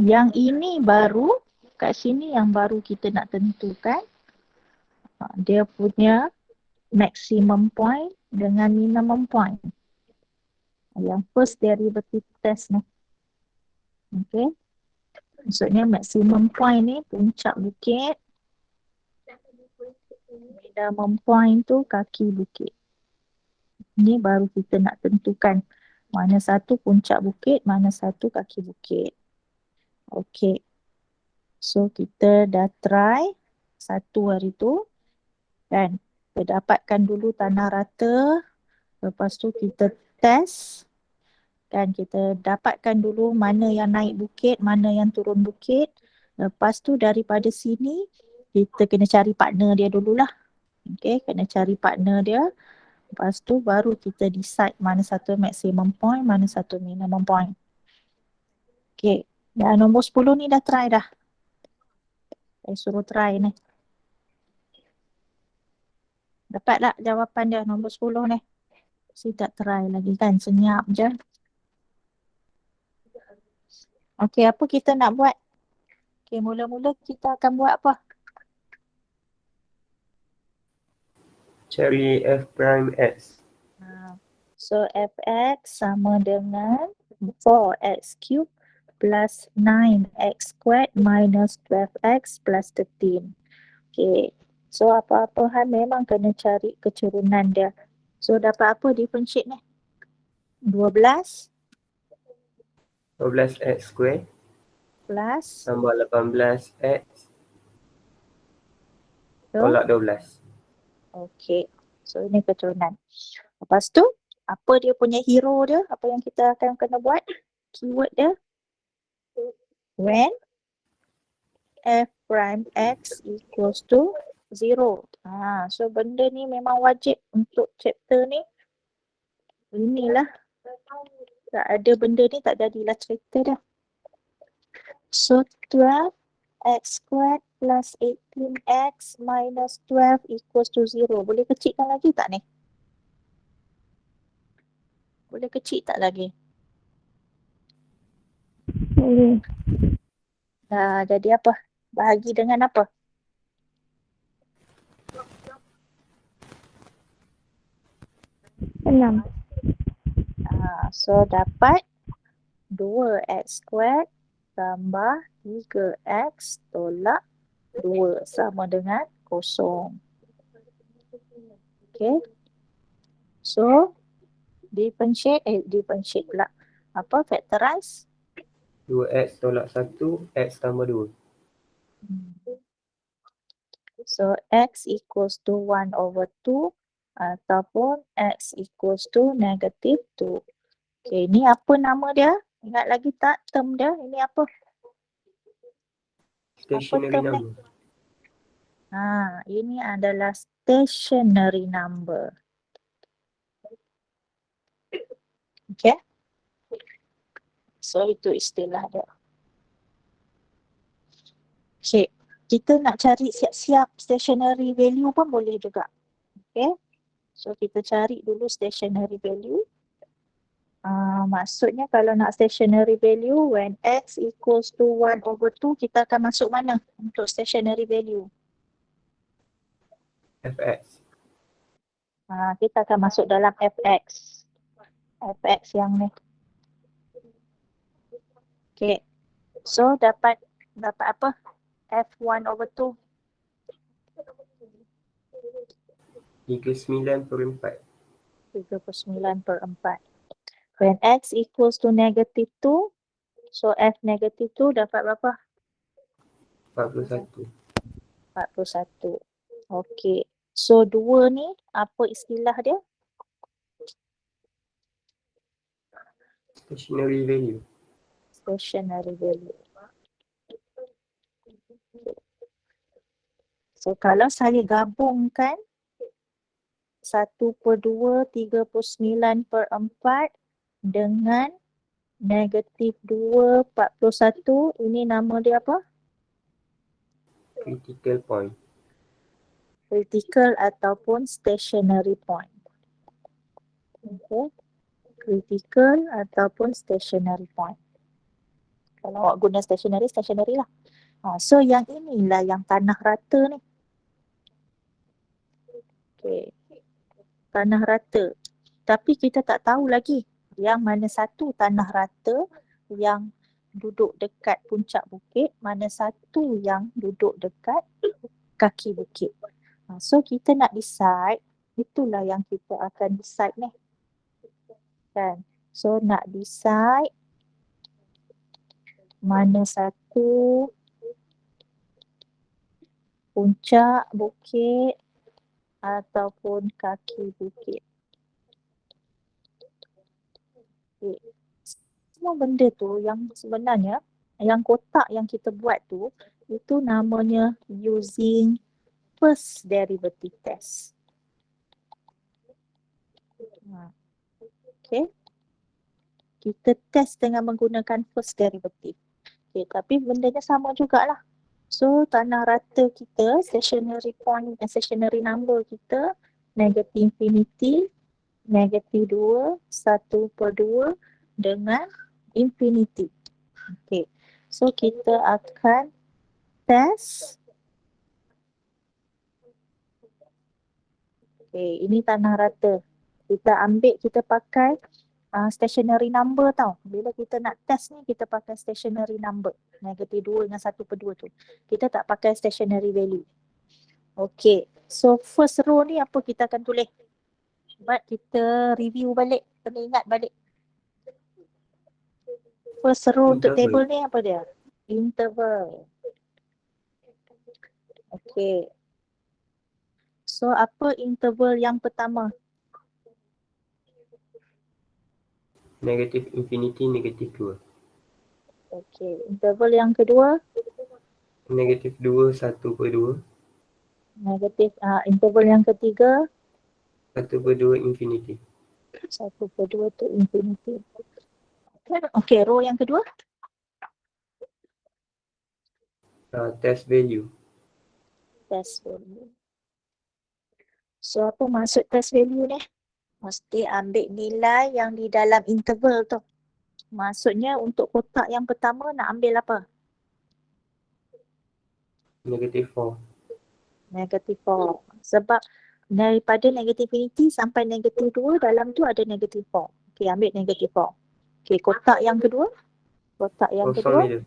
Yang ini baru, kat sini yang baru kita nak tentukan. Dia punya maximum point dengan minimum point. Yang first derivative test ni. Okay. Maksudnya maximum point ni puncak bukit. Minimum point tu kaki bukit. Ni baru kita nak tentukan mana satu puncak bukit, mana satu kaki bukit. Okay. So kita dah try satu hari tu. Kan. Kita dapatkan dulu tanah rata. Lepas tu kita test. Kan kita dapatkan dulu mana yang naik bukit, mana yang turun bukit. Lepas tu daripada sini kita kena cari partner dia dululah. Okay, kena cari partner dia. Lepas tu baru kita decide mana satu maximum point, mana satu minimum point. Okay, dah nombor 10 ni dah try dah. Saya suruh try ni. Dapat tak jawapan dia nombor 10 ni? Saya tak try lagi kan, senyap je. Okay, apa kita nak buat? Okay, mula-mula kita akan buat apa? Cari f prime x. So fx sama dengan 4x cube plus 9x squared minus 12x plus 13. Okay. So apa-apa hal memang kena cari keturunan dia. So dapat apa differentiate ni? 12 12x square plus tambah 18x so, tolak 12. okay. So ini keturunan. Lepas tu apa dia punya hero dia? Apa yang kita akan kena buat? Keyword dia. When f prime x equals to 0. So benda ni memang wajib untuk chapter ni. Inilah. Tak ada benda ni tak jadilah cerita dah. So 12x squared plus 18x minus 12 equals to 0. Boleh kecilkan lagi tak ni? Boleh kecil tak lagi? Boleh. Jadi apa? Bahagi dengan apa? Enam. So dapat 2x squared tambah 3x tolak 2 sama dengan 0. Okay. So differentiate pula. Apa? Factorize. 2x tolak 1, x tambah 2. So x equals to 1 over 2 ataupun x equals to negative 2. Okay, ni apa nama dia? Ingat lagi tak term dia? Ini apa? Stationary term ni? number. Ini adalah stationary number. Okay. So itu istilah dia. Okay. Kita nak cari siap-siap stationary value pun boleh juga. Okay. So kita cari dulu stationary value. Maksudnya kalau nak stationary value, when x equals to 1 over 2, kita akan masuk mana untuk stationary value? fx. Kita akan masuk dalam fx. Fx yang ni. Okay. So dapat apa? F1 over 2. 39/4. 39/4. When x equals to negative 2, so f negative 2 dapat berapa? 41. 41. Okay. So 2 ni apa istilah dia? Stationary value. Stationary value. So kalau saya gabungkan 1/2 39/4 dengan negatif 2 41, ini nama dia apa? Critical point. Critical ataupun stationary point. Okay. Critical ataupun stationary point. Kalau awak guna stationary, stationary lah. So yang inilah yang tanah rata ni. Okay. Tanah rata. Tapi kita tak tahu lagi yang mana satu tanah rata yang duduk dekat puncak bukit, mana satu yang duduk dekat kaki bukit. So kita nak decide, itulah yang kita akan decide ni. Kan? So nak decide mana satu puncak bukit ataupun kaki bukit. Okay. Semua benda tu yang sebenarnya, yang kotak yang kita buat tu, itu namanya using first derivative test. Okay. Kita test dengan menggunakan first derivative. Okay, tapi bendanya sama jugalah. So tanah rata kita, stationary point, stationary number kita, negatif infinity, negatif 2, 1/2 dengan infinity. Okay. So kita akan test. Okay, ini tanah rata. Kita ambil, kita pakai stationary number tau. Bila kita nak test ni, kita pakai stationary number. Negatif 2 dengan 1/2 tu. Kita tak pakai stationary value. Okay. So first row ni apa kita akan tulis? But kita review balik. Kena ingat balik. First row untuk table ni apa dia? Interval. Okay. So apa interval yang pertama? Negatif infinity, negatif 2. Okay. Interval yang kedua? Negatif 2, 1/2. Negatif. Interval yang ketiga? 1/2 infinity. 1/2 tu infinity. Okay, row yang kedua? Test value. Test value. So apa maksud test value ni? Mesti ambil nilai yang di dalam interval tu. Maksudnya untuk kotak yang pertama nak ambil apa? Negatif 4. Negatif 4. Sebab daripada negatif infinity sampai negatif 2 dalam tu ada negatif 4. Okay, ambil negatif 4. Okay, kotak yang kedua? Kotak yang kedua?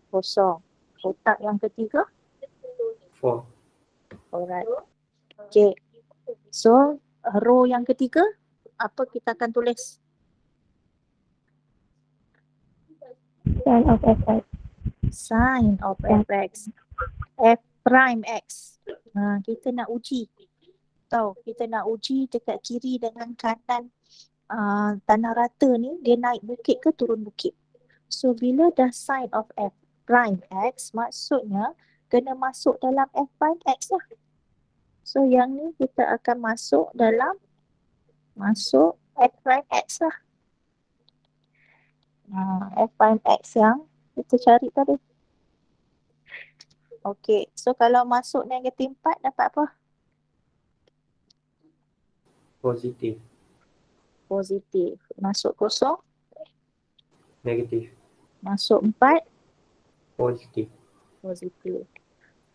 Kosong. Kotak yang ketiga? 4. Alright. Okay. So, row yang ketiga, apa kita akan tulis? Sin of fx. Sin of fx. F prime x. Kita nak uji. Tahu, kita nak uji dekat kiri dengan kanan tanah rata ni, dia naik bukit ke turun bukit. So, bila dah sin of f prime x, maksudnya kena masuk dalam f prime x lah. So, yang ni kita akan masuk dalam f prime x lah. F prime x yang kita cari tadi. Okay, so kalau masuk negatif 4 dapat apa? Positif. Positif. Masuk kosong? Negatif. Masuk 4? Positif. Positif.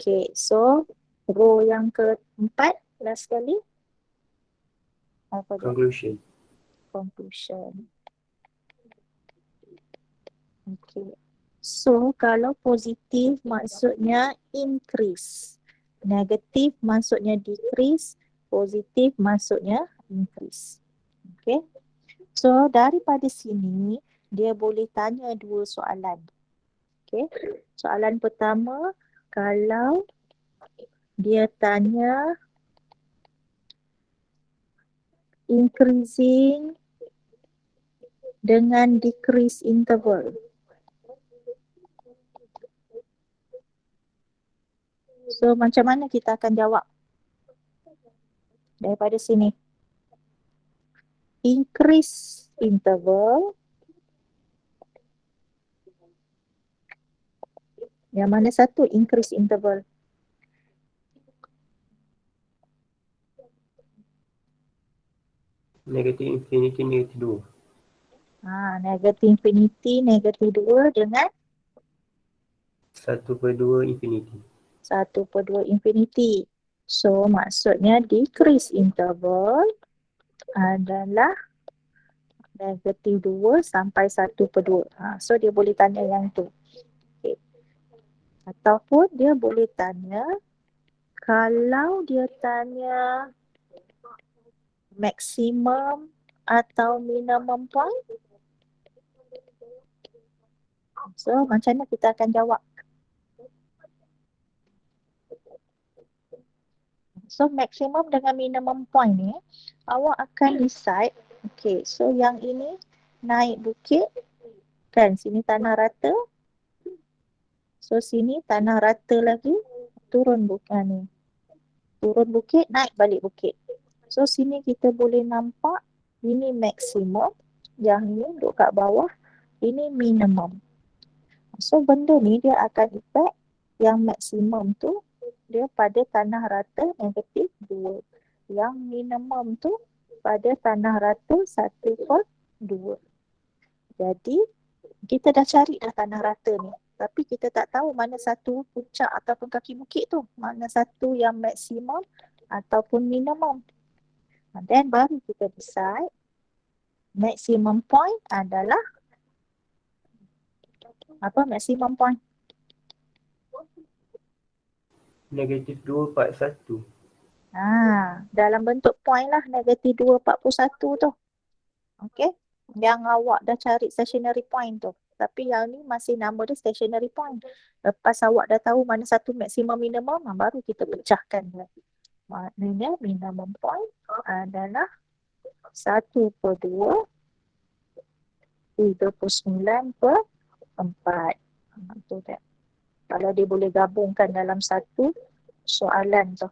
Okay, so row yang keempat, last sekali. Apa dia? Conclusion. Conclusion. Okay. So, kalau positif maksudnya increase. Negatif maksudnya decrease. Positif maksudnya increase. Okay. So, daripada sini, dia boleh tanya dua soalan. Okay. Soalan pertama, kalau dia tanya increasing dengan decrease interval. So macam mana kita akan jawab daripada sini? Increase interval. Yang mana satu increase interval? Negatif infinity, negatif 2. Negatif infinity, negatif 2 dengan 1/2 infinity. 1/2 infinity. So maksudnya decrease interval adalah -2 sampai 1/2. So dia boleh tanya yang tu. Okay. Ataupun dia boleh tanya, kalau dia tanya maksimum atau minimum point, so macam mana kita akan jawab? So maksimum dengan minimum point ni, awak akan decide, okay, so yang ini naik bukit, kan sini tanah rata, so sini tanah rata lagi, turun bukit ni. Turun bukit, naik balik bukit. So sini kita boleh nampak ini maksimum, yang ni duduk kat bawah, ini minimum. So benda ni dia akan effect yang maksimum tu dia pada tanah rata -2. Yang minimum tu pada tanah rata 1/2. Jadi kita dah cari dah tanah rata ni. Tapi kita tak tahu mana satu puncak ataupun kaki bukit tu. Mana satu yang maksimum ataupun minimum. Then baru kita decide maximum point adalah apa maximum point? -2/41. Dalam bentuk point lah -2/41 tu. Okay. Yang awak dah cari stationary point tu. Tapi yang ni masih nama dia stationary point. Lepas awak dah tahu mana satu maximum minimum, baru kita pecahkan. Maknanya minimum point adalah 1/2 39/4. Tu dia. Kalau dia boleh gabungkan dalam satu soalan tu.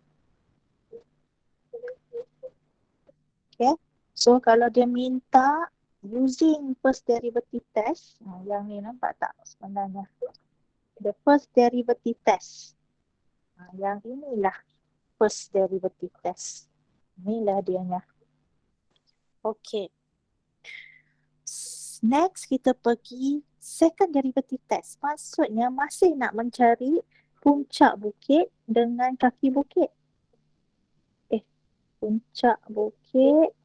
Okay. So kalau dia minta using first derivative test, yang ni nampak tak sebenarnya? The first derivative test. Yang inilah first derivative test. Inilah dianya. Okay. Next kita pergi second derivative test. Maksudnya masih nak mencari puncak bukit dengan kaki bukit. Puncak bukit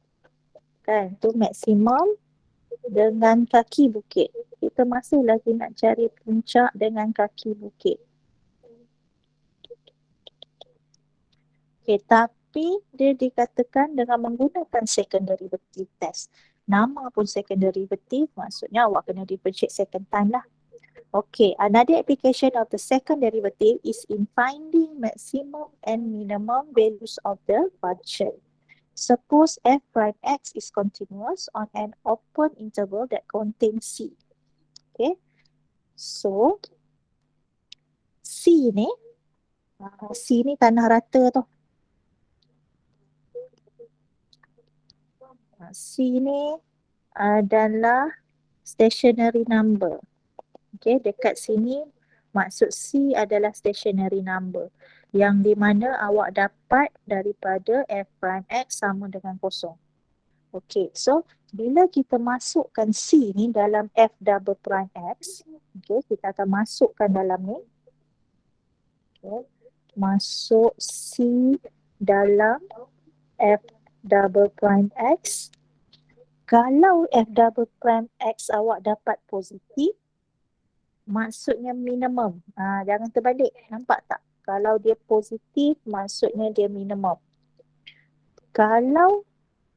kan tu maksimum dengan kaki bukit. Kita masih lagi nak cari puncak dengan kaki bukit. Okay, tapi dia dikatakan dengan menggunakan second derivative test. Nama pun second derivative, maksudnya awak kena differentiate second time lah. Okay, another application of the second derivative is in finding maximum and minimum values of the function. Suppose f prime x is continuous on an open interval that contains c. Okay, so c ni tanah rata tu. C ni adalah stationary number. Okay, dekat sini maksud C adalah stationary number yang di mana awak dapat daripada f prime x sama dengan kosong. Okay, so bila kita masukkan C ni dalam f double prime x, okay, kita akan masukkan dalam ni. Okay, masuk C dalam f double prime x. Kalau f double prime x awak dapat positif, maksudnya minimum. Jangan terbalik. Nampak tak? Kalau dia positif, maksudnya dia minimum. Kalau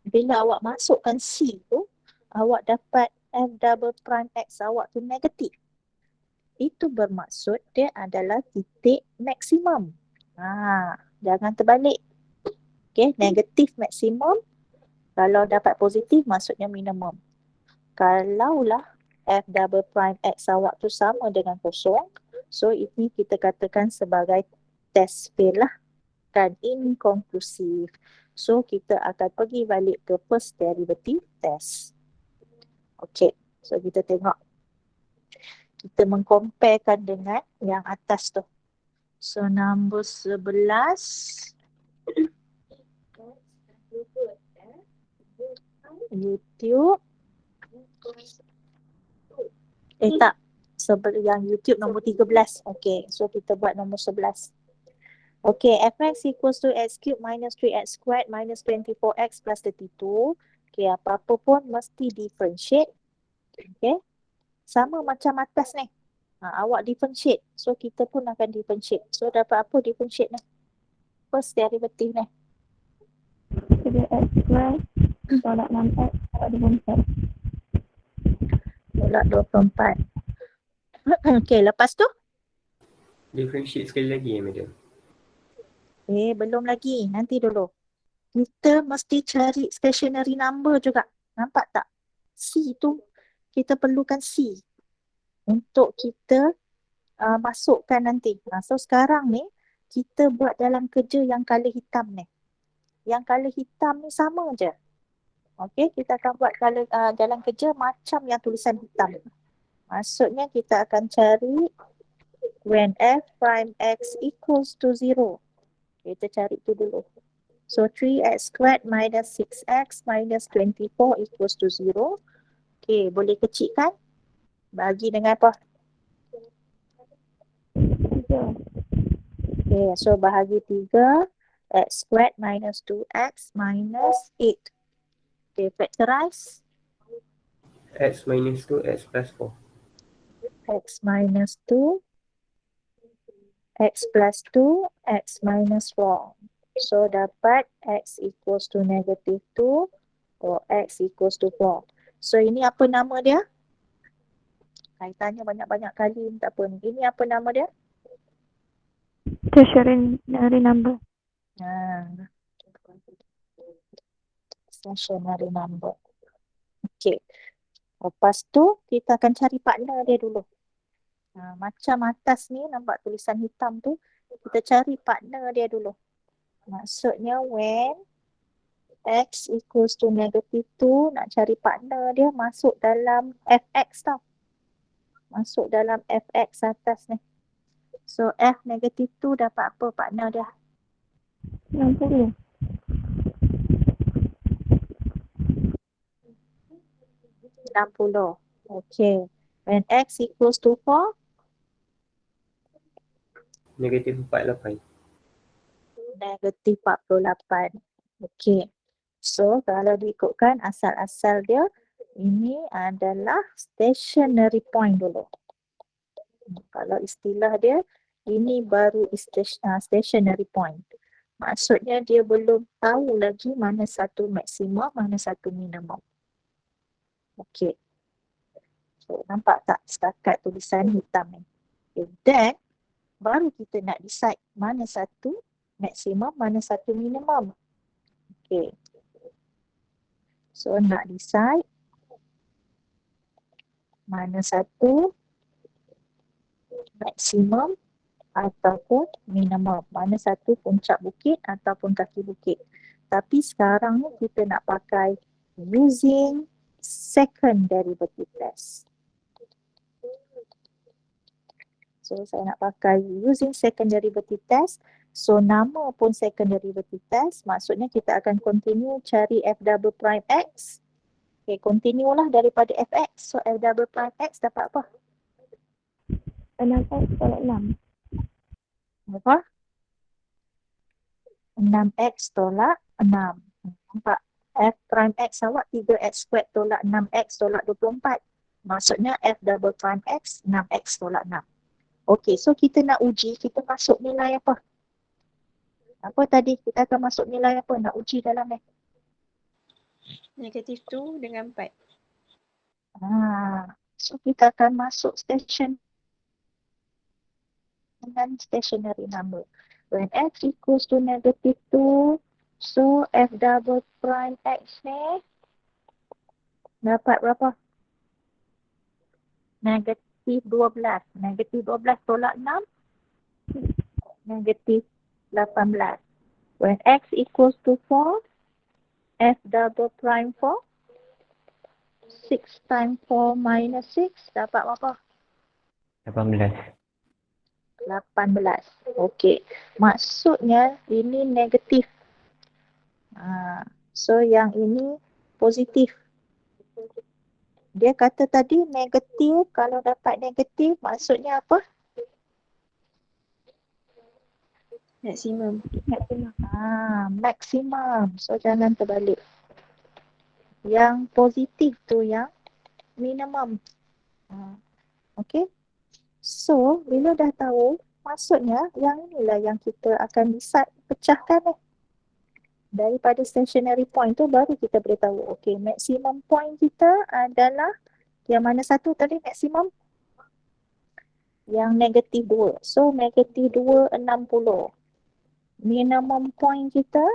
bila awak masukkan C tu, awak dapat f double prime x awak tu negatif. Itu bermaksud dia adalah titik maksimum. Jangan terbalik. Okay, negatif maksimum. Kalau dapat positif, maksudnya minimum. Kalaulah f double prime x awak tu sama dengan kosong, so ini kita katakan sebagai test fail lah, kan, inconclusive. So kita akan pergi balik ke first derivative test. Okay, so kita tengok, kita mengcomparekan dengan yang atas tu. So nombor 11 YouTube. Tak. yang YouTube nombor 13. Okay, so kita buat nombor 11. Okay, fx equals to x cube minus 3x squared minus 24x plus 32. Okay, apa-apa pun mesti differentiate. Okay, sama macam atas ni. Awak differentiate. So, kita pun akan differentiate. So, dapat apa differentiate ni? First derivative ni. 3x square tolak 6x tolak 24. Tolak 24. Okay, lepas tu? Differentiate sekali lagi madam. Belum lagi. Nanti dulu. Kita mesti cari stationary number juga. Nampak tak? C tu, kita perlukan C untuk kita masukkan nanti. So sekarang ni, kita buat dalam kerja yang color hitam ni. Yang color hitam ni sama je. Okay, kita akan buat dalam kerja macam yang tulisan hitam. Maksudnya kita akan cari when f prime x equals to 0. Kita cari tu dulu. So 3x squared minus 6x minus 24 equals to 0. Okay, boleh kecilkan? Bagi dengan apa? 3. Okay, so bahagi 3. X squared minus 2x minus 8. Okay, factorize. X minus 2, X plus 4. X minus 2. X plus 2. X minus 4. So dapat x equals to negative 2 or x equals to 4. So ini apa nama dia? Kaitannya banyak-banyak kali tak apa. Ini apa nama dia? Stationary number. Stationary number. Okay. Lepas tu kita akan cari partner dia dulu. Macam atas ni nampak tulisan hitam tu, kita cari partner dia dulu. Maksudnya when x equals to negative 2, nak cari partner dia masuk dalam fx tau. Masuk dalam fx atas ni. So f negative 2 dapat apa partner dia? 60. 60. Okay. When x equals to 4, Negatif 48. negatif 48. Okay. So, kalau diikutkan asal-asal dia, ini adalah stationary point dulu. Kalau istilah dia, ini baru stationary point. Maksudnya dia belum tahu lagi mana satu maksimum, mana satu minimum. Okay. So, nampak tak setakat tulisan hitam ni? Okay. Then, baru kita nak decide mana satu maksimum, mana satu minimum. Okay. So, nak decide mana satu maksimum ataupun minimum. Mana satu puncak bukit ataupun kaki bukit. Tapi sekarang ni kita nak pakai using second derivative test. So, saya nak pakai using second derivative test. So, nama pun second derivative test. Maksudnya kita akan continue cari f double prime x. Okay, continue lah daripada fx. So, f double prime x dapat apa? 6x tolak 6. Apa? 6x tolak 6. Nampak? F prime x awak 3x squared tolak 6x tolak 24. Maksudnya f double prime x 6x tolak 6. Okey, so kita nak uji, kita masuk nilai apa? Apa tadi? Kita akan masuk nilai apa? Nak uji dalam ni? Negatif 2 dengan 4. So kita akan masuk station dengan stationary number. When x equals to negative 2, so f double prime x ni dapat berapa? Negatif 12. Negatif 12 tolak 6, negatif 18. When x equals to 4, f double prime 4, 6 times 4 minus 6 dapat berapa? 18. 18. Okey. Maksudnya ini negatif. So yang ini positif. Dia kata tadi negatif, kalau dapat negatif maksudnya apa? Maksimum. Maksimum. So jangan terbalik. Yang positif tu yang minimum. Okay. So bila dah tahu, maksudnya yang inilah yang kita akan decide pecahkan daripada stationary point tu baru kita boleh tahu. Okay, maximum point kita adalah yang mana satu tadi maksimum? Yang negatif 2. So negatif 2, 60. Minimum point kita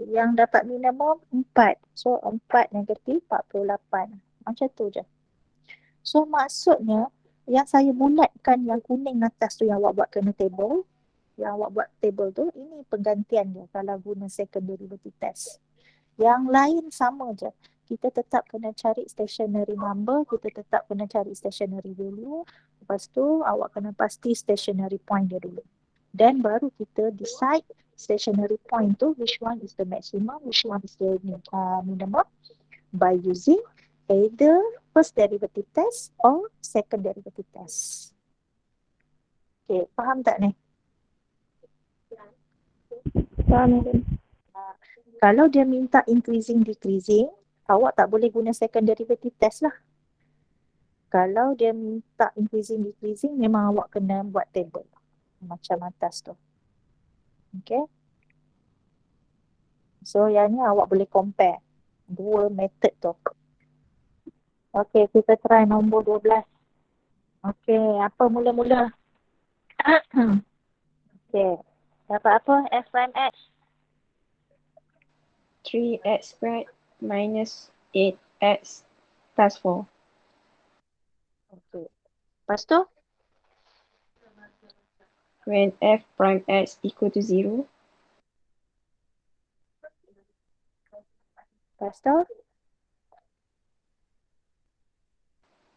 yang dapat minimum 4. So 4 negatif 48. Macam tu je. So maksudnya yang saya bulatkan yang kuning atas tu yang awak buat kena table. Yang awak buat table tu, ini penggantian dia kalau guna second derivative test. Yang lain sama je. Kita tetap kena cari stationary number, kita tetap kena cari stationary value. Lepas tu awak kena pasti stationary point dia dulu. Dan baru kita decide stationary point tu which one is the maximum, which one is the minimum by using either first derivative test or second derivative test. Okay, faham tak ni? Faham Madam? Kalau dia minta increasing decreasing, awak tak boleh guna second derivative test lah. Kalau dia minta increasing decreasing, memang awak kena buat table macam atas tu. Okay. So yang ni awak boleh compare dua method tu. Okay, kita try nombor 12. Okay, apa mula-mula? Okay, dapat apa? F prime X. 3x squared minus 8x plus 4. Okay. Lepas tu? When f prime x equal to 0, Lepas tu?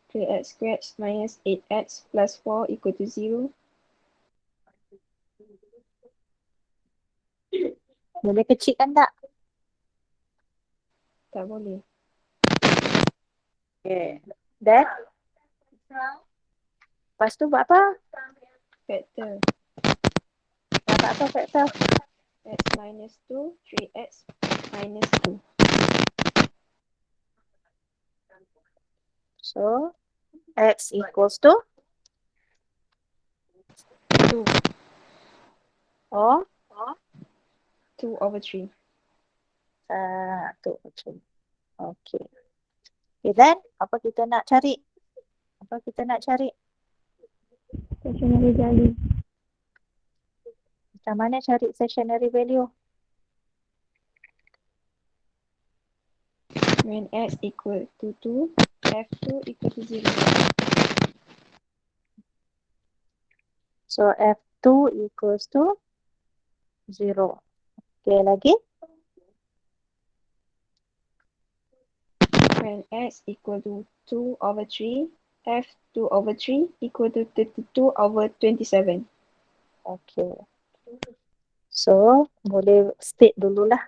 3x squared minus 8x plus 4 equal to 0. Boleh kecilkan tak? Tak boleh. Okay. Dan? Lepas tu buat apa? Factor Dapat apa faktor? x minus 2, 3x minus 2. So, X equals to? 2. Oh? 2 over 3. Tu macam. Okay. Okay, then apa kita nak cari? Apa kita nak cari? Stationary value. Macam mana cari stationary value? When x equal to 2, f2 equal to 0. So, F2 equals to 0. Okay, lagi? When x equal to 2 over 3, f2 over 3 equal to 32 over 27. Okay. So, boleh state dululah.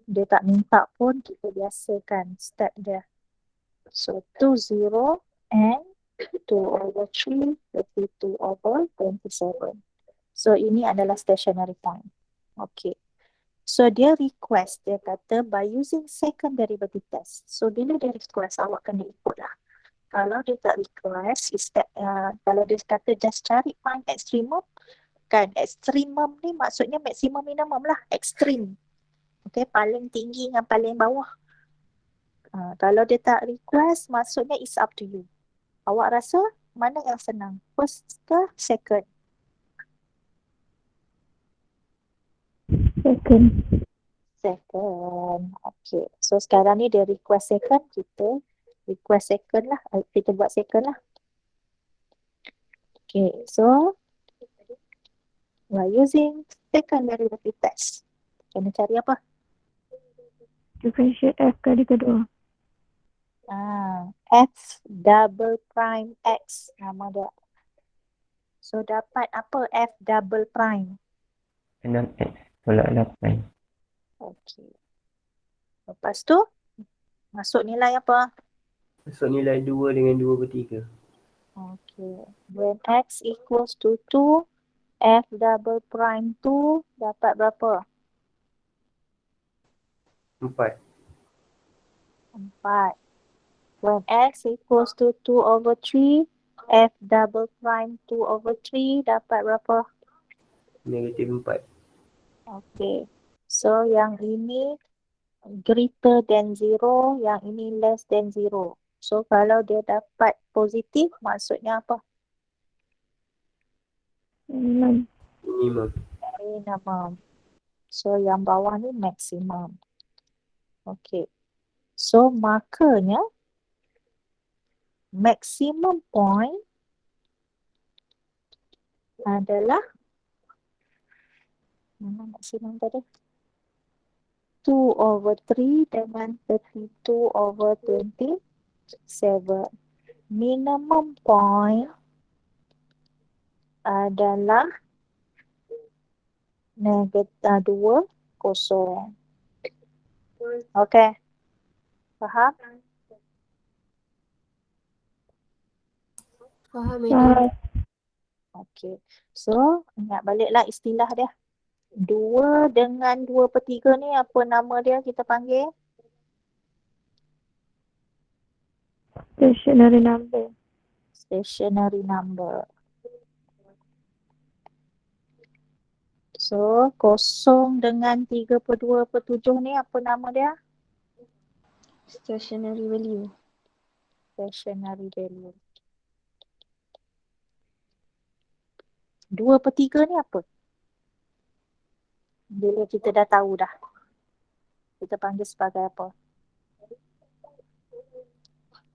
Dia tak minta pun, kita biasakan start dia. So, 2, 0 and 2 over 3, 32 over 27. So, ini adalah stationary point. Okay. So, dia request, dia kata by using second derivative test. So, bila dia request, awak kena ikut lah. Kalau dia tak request, kalau dia kata just cari find extremum, kan extremum ni maksudnya maksimum minimum lah, extreme. Okay, paling tinggi dengan paling bawah. Kalau dia tak request, maksudnya it's up to you. Awak rasa mana yang senang? First ke second? Second. Second. Okay. So sekarang ni dia request second, kita request second lah. Kita buat second lah. Okay. So we're using second derivative test. Kena cari apa? Differentiate f kali kedua. F double prime X nama dia. So dapat apa F double prime? 6x tolak 8. Okay. Lepas tu Masuk nilai apa? Masuk nilai 2 dengan 2/3. Okay. When X equals to 2, F double prime 2 dapat berapa? 4. 4. When X equals to 2/3, F double prime 2/3 dapat berapa? -4. Okay. So, yang ini greater than 0, yang ini less than 0. So, kalau dia dapat positif, maksudnya apa? Minimum. Minimum. Minimum. So, yang bawah ni maximum. Okay. So, markernya maximum point adalah mana maksimum tadi? 2/3 dengan 32/27. Minimum point adalah -2, 0. Okay. Faham? Faham, Ah, Madam. Okay. So, ingat baliklah istilah dia. 2 dengan 2/3 ni apa nama dia kita panggil? stationary number. Stationary number. So, 0 dengan 3/2/7 ni apa nama dia? Stationary value. Stationary value. 2/3 ni apa? Bila kita dah tahu dah. Kita panggil sebagai apa?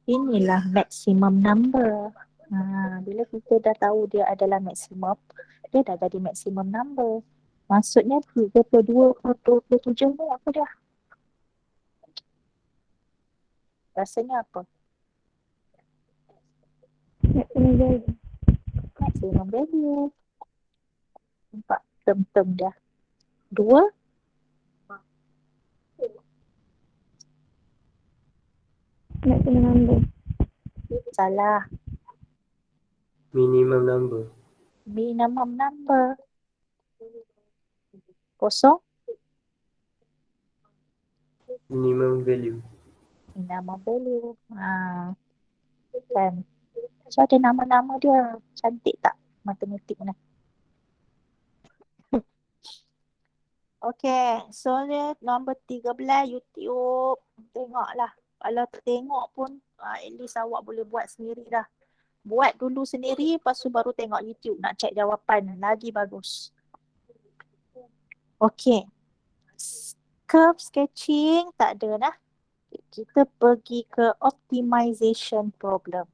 Inilah maximum number. Bila kita dah tahu dia adalah maximum, dia dah jadi maximum number. Maksudnya 32/27 ni apa dia? Rasanya apa? Maximum value. Maximum value. Nampak term-term dia. 2 Maximum number. salah. Minimum number. Minimum number. 0 Minimum value. minimum value. Kan. So ada nama-nama dia. Cantik tak matematik ni? Okay, so dia nombor 13 YouTube. Tengoklah. Kalau tengok pun at least awak boleh buat sendiri dah. Buat dulu sendiri, lepas tu baru tengok YouTube nak cek jawapan. Lagi bagus. Okay. Curve sketching tak ada dah. Kita pergi ke optimization problem.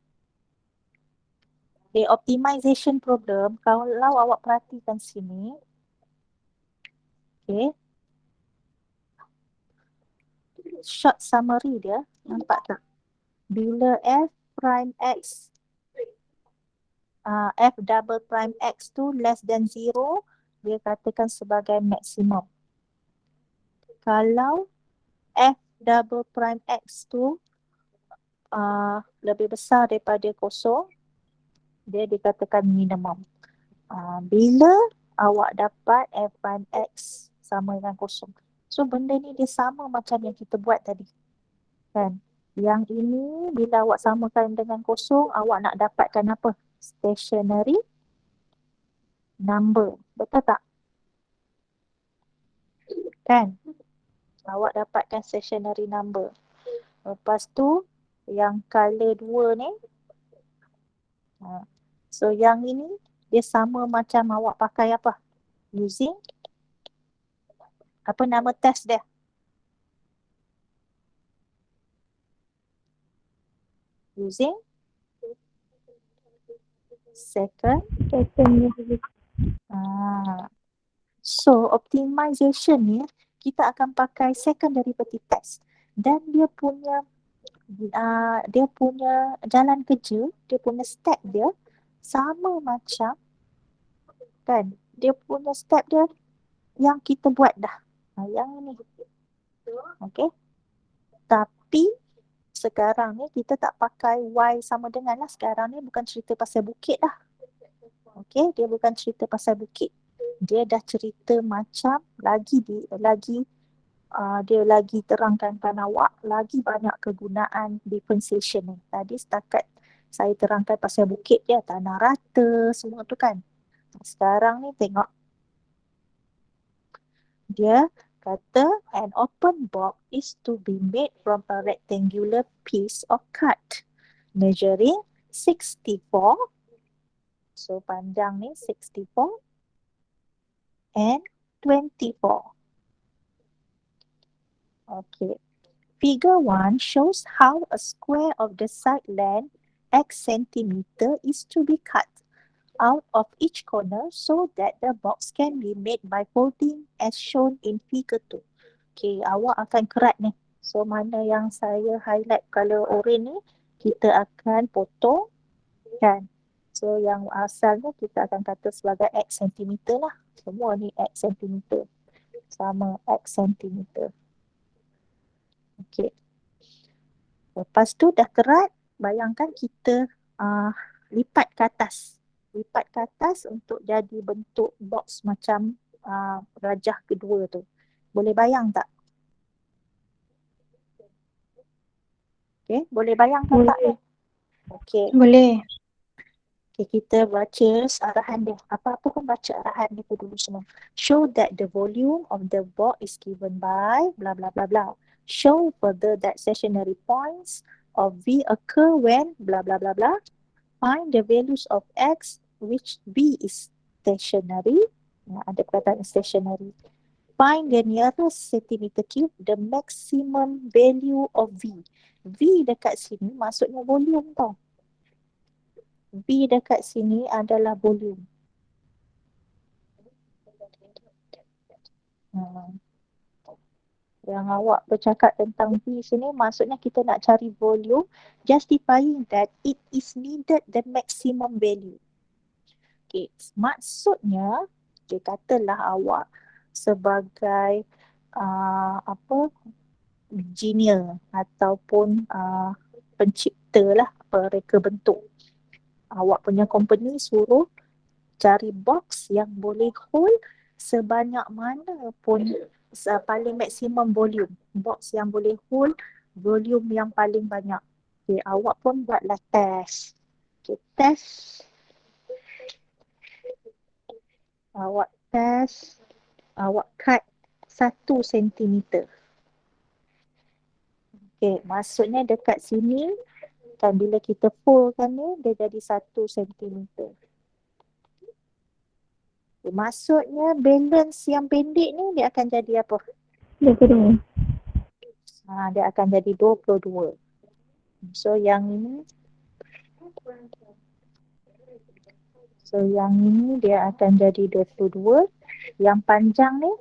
Okay, optimization problem, kalau awak perhatikan sini, okay, short summary dia, nampak tak? Bila f prime x, f double prime x tu less than 0, dia katakan sebagai maksimum. Kalau f double prime x tu lebih besar daripada 0, dia dikatakan minimum. Bila awak dapat f prime x sama dengan 0. So benda ni dia sama macam yang kita buat tadi. Kan? Yang ini bila awak samakan dengan 0, awak nak dapatkan apa? Stationary number. Betul tak? Kan? Awak dapatkan stationary number. Lepas tu yang color 2 ni, so yang ini dia sama macam awak pakai apa? Using apa nama test dia? Using second. Second. So optimization ni kita akan pakai second derivative test dan dia punya jalan kerja, dia punya step dia sama macam, kan, dia punya step dia yang kita buat dah, yang ini. Okay, tapi sekarang ni kita tak pakai Y sama dengan lah. Sekarang ni bukan cerita pasal bukit dah. Okey, dia bukan cerita pasal bukit. Dia dah cerita macam dia lagi terangkan awak lagi banyak kegunaan differentiation ni. Tadi setakat saya terangkan pasal bukit dia, tanah rata, semua tu kan. Sekarang ni tengok. Dia kata an open box is to be made from a rectangular piece of cut measuring 64. So panjang ni 64 and 24. Okay. Figure 1 shows how a square of the side length x centimeter is to be cut out of each corner so that the box can be made by folding as shown in figure 2. Okay, awak akan kerat ni. So, mana yang saya highlight color orange ni, kita akan potong kan. So, yang asalnya kita akan kata sebagai x centimeter lah. Semua ni x centimeter. Sama x centimeter. Okay. Lepas tu dah kerat, bayangkan kita lipat ke atas. Lipat ke atas untuk jadi bentuk box macam rajah kedua tu. Boleh bayang tak? Okay, boleh bayangkan tak ni? Okay. Boleh. Okay, kita baca arahan dia. Apa-apa pun baca arahan dia dulu semua. Show that the volume of the box is given by blah blah blah blah. Show further that stationary points of V occur when blah blah blah blah. Find the values of X which V is stationary. Ada perkataan stationary. Find the nearest centimeter cube, the maximum value of V. V dekat sini maksudnya volume tau. V dekat sini adalah volume. Yang awak bercakap tentang V sini maksudnya kita nak cari volume, justifying that it is needed the maximum value. Okay, maksudnya dia katalah awak sebagai engineer ataupun pencipta lah, pereka bentuk. Awak punya company suruh cari box yang boleh hold sebanyak mana pun paling maksimum volume. Box yang boleh hold volume yang paling banyak. Okay, awak pun buatlah test. Okay, test. Awak test. Awak cut 1 cm. Okay, maksudnya dekat sini kan bila kita foldkan ni dia jadi 1 cm. Okay, maksudnya balance yang pendek ni dia akan jadi apa? 22. Dia akan jadi 22. So yang ini dia akan jadi 22. Yang panjang ni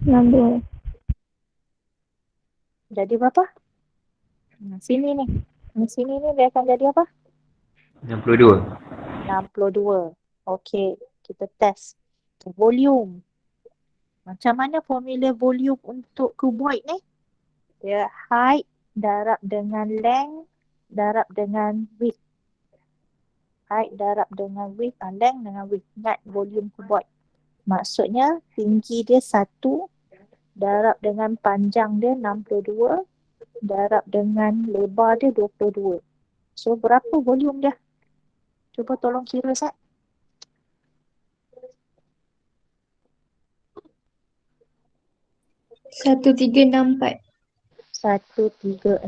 16. jadi berapa? Sini ni. Sini ni dia akan jadi apa? 62. 62. Okey, kita test. Volume. Macam mana formula volume untuk cuboid ni? Dia height darab dengan length darab dengan width. Height darab dengan width, length dengan width. Ingat volume cuboid. Maksudnya tinggi dia 1 darab dengan panjang dia 62 darab dengan lebar dia 22. So berapa volume dia? Cuba tolong kira Sat. 1364. 1364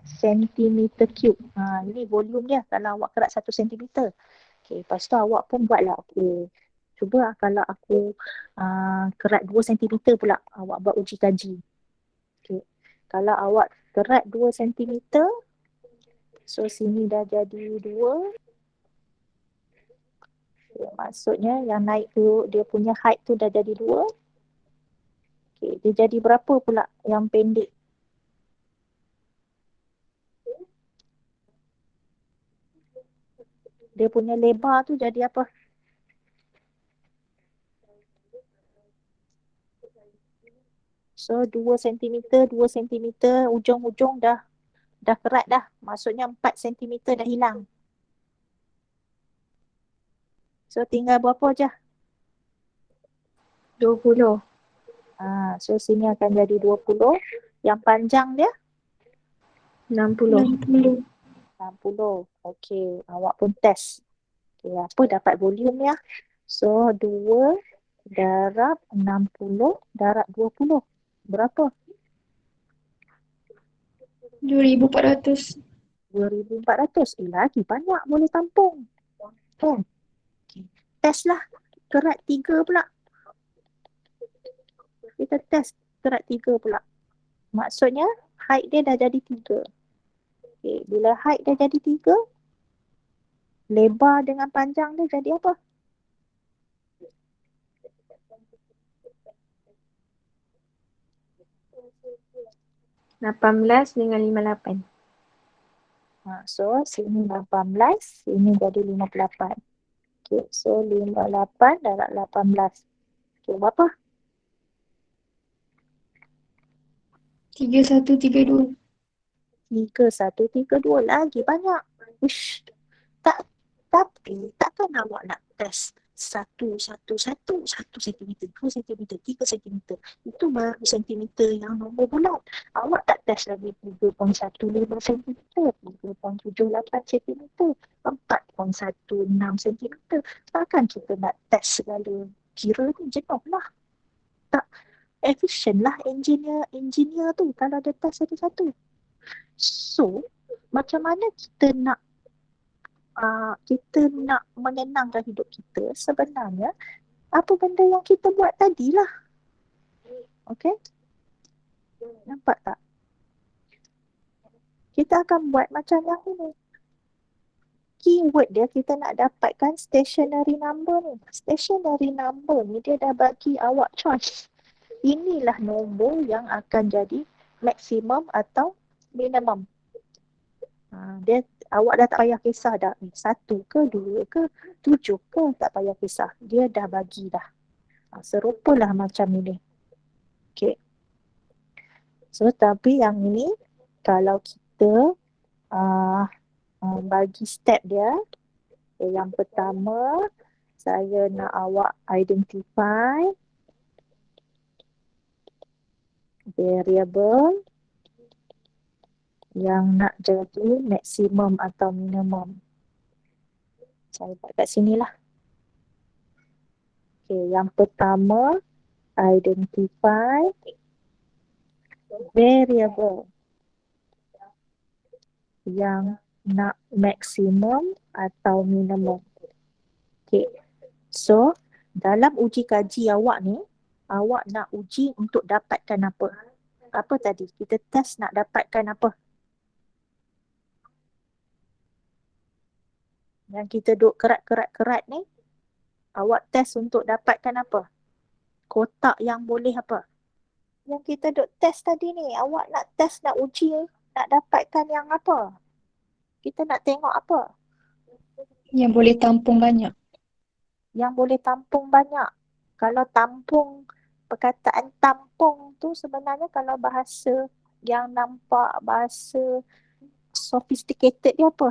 centimeter cube. Ini volume dia kalau awak kerat 1 centimeter. Okay, lepas tu awak pun buatlah. Okay. Cuba kalau aku kerat 2 centimeter pula, awak buat uji kaji. Okay. Kalau awak kerat 2 centimeter, so sini dah jadi 2. Okay, maksudnya yang naik tu, dia punya height tu dah jadi 2. Okay, dia jadi berapa pula yang pendek? Dia punya lebar tu jadi apa? So 2 cm, 2 cm, ujung-ujung dah kerat dah. Maksudnya 4 cm dah hilang. So tinggal berapa je? 20. So sini akan jadi 20. Yang panjang dia 60. 60. 60. Okey, awak pun test. Okey, apa dapat volume ya? So 2 darab 60 darab 20. Berapa? 2,400. 2,400. Lagi banyak boleh tampung. Kan? Okay. Test lah. Kerat 3 pula. Kita test kerat 3 pula. Maksudnya height dia dah jadi 3. Okay. Bila height dah jadi 3, lebar dengan panjang dia jadi apa? $18 dengan 58. So sini 18, sini jadi 58. Okay. So 58 darab 18. Okay, berapa? 3132. 3132 lagi banyak. Ush. Tapi takkan awak nak test 1 centimeter, 2 centimeter, 3 centimeter. Itu baru centimeter yang nombor bulat. Awak tak test lagi 3.15 centimeter, 3.78 centimeter, 4.16 centimeter. Takkan kita nak test segala. Kira ni jenuh lah. Tak efisien lah engineer tu kalau dia test satu-satu. So, macam mana kita nak menyenangkan hidup kita? Sebenarnya, apa benda yang kita buat tadilah. Okay? Nampak tak? Kita akan buat macam yang ini. Keyword dia kita nak dapatkan stationary number ni. Stationary number ni dia dah bagi awak choice. Inilah nombor yang akan jadi maksimum atau minimum. Awak dah tak payah kisah dah. 1 ke 2 ke 7 ke, tak payah kisah. Dia dah bagi dah. Serupalah macam ini. Okay. So tapi yang ini kalau kita bagi step dia, yang pertama saya nak awak identify variable yang nak jadi maksimum atau minimum. Saya buat kat sini lah. Okay, yang pertama identify variable yang nak maksimum atau minimum. Okay, so dalam uji kaji awak ni, awak nak uji untuk dapatkan apa? Apa tadi? Kita test nak dapatkan apa? Yang kita duk kerat-kerat ni, awak test untuk dapatkan apa? Kotak yang boleh apa? Yang kita duk test tadi ni, awak nak test, nak uji, nak dapatkan yang apa? Kita nak tengok apa? Yang boleh tampung banyak. Yang boleh tampung banyak. Kalau tampung, perkataan tampung tu sebenarnya kalau bahasa yang nampak bahasa sophisticated dia apa?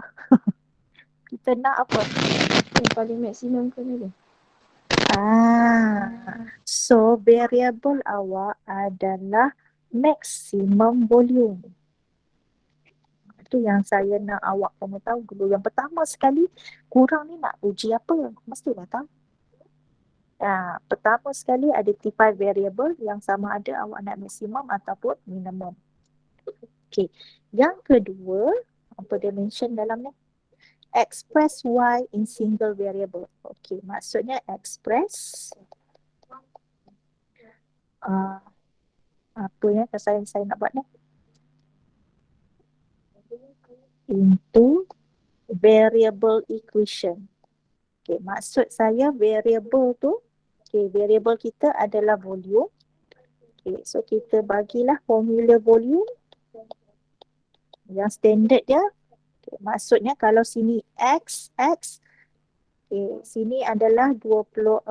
Kita nak apa? Yang paling maksimum ke ni? So variable awak adalah maximum volume. Itu yang saya nak awak kena tahu dulu. Yang pertama sekali, kurang ni nak uji apa? Mestilah tahu. Pertama sekali identify variable yang sama ada awak nak maximum ataupun minimum. Okay. Yang kedua, apa dia mention dalam ni? Express y in single variable. Okay, maksudnya express apa ya saya nak buat ni? Into variable equation. Okay, maksud saya variable tu, okay, variable kita adalah volume. Okay, so kita bagilah formula volume yang standard dia. Okay, maksudnya kalau sini X, okay, sini adalah 24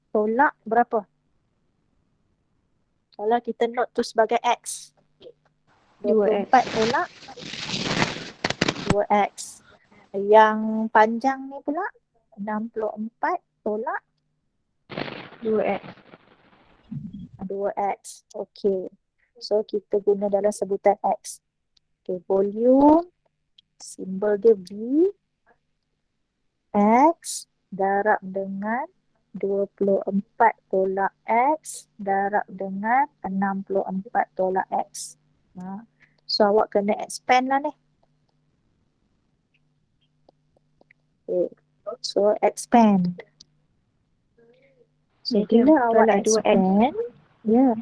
tolak berapa? Kalau kita note tu sebagai X. 2X. 24 tolak 2X. Yang panjang ni pula 64 tolak 2X. 2X. Okey. So kita guna dalam sebutan X. Okey, volume simbol dia V, X darab dengan 24 tolak X darab dengan 64 tolak X. So awak kena expand lah ni. Okay. So expand. So Ni dia, bila awak tolak 2X. expand, ya.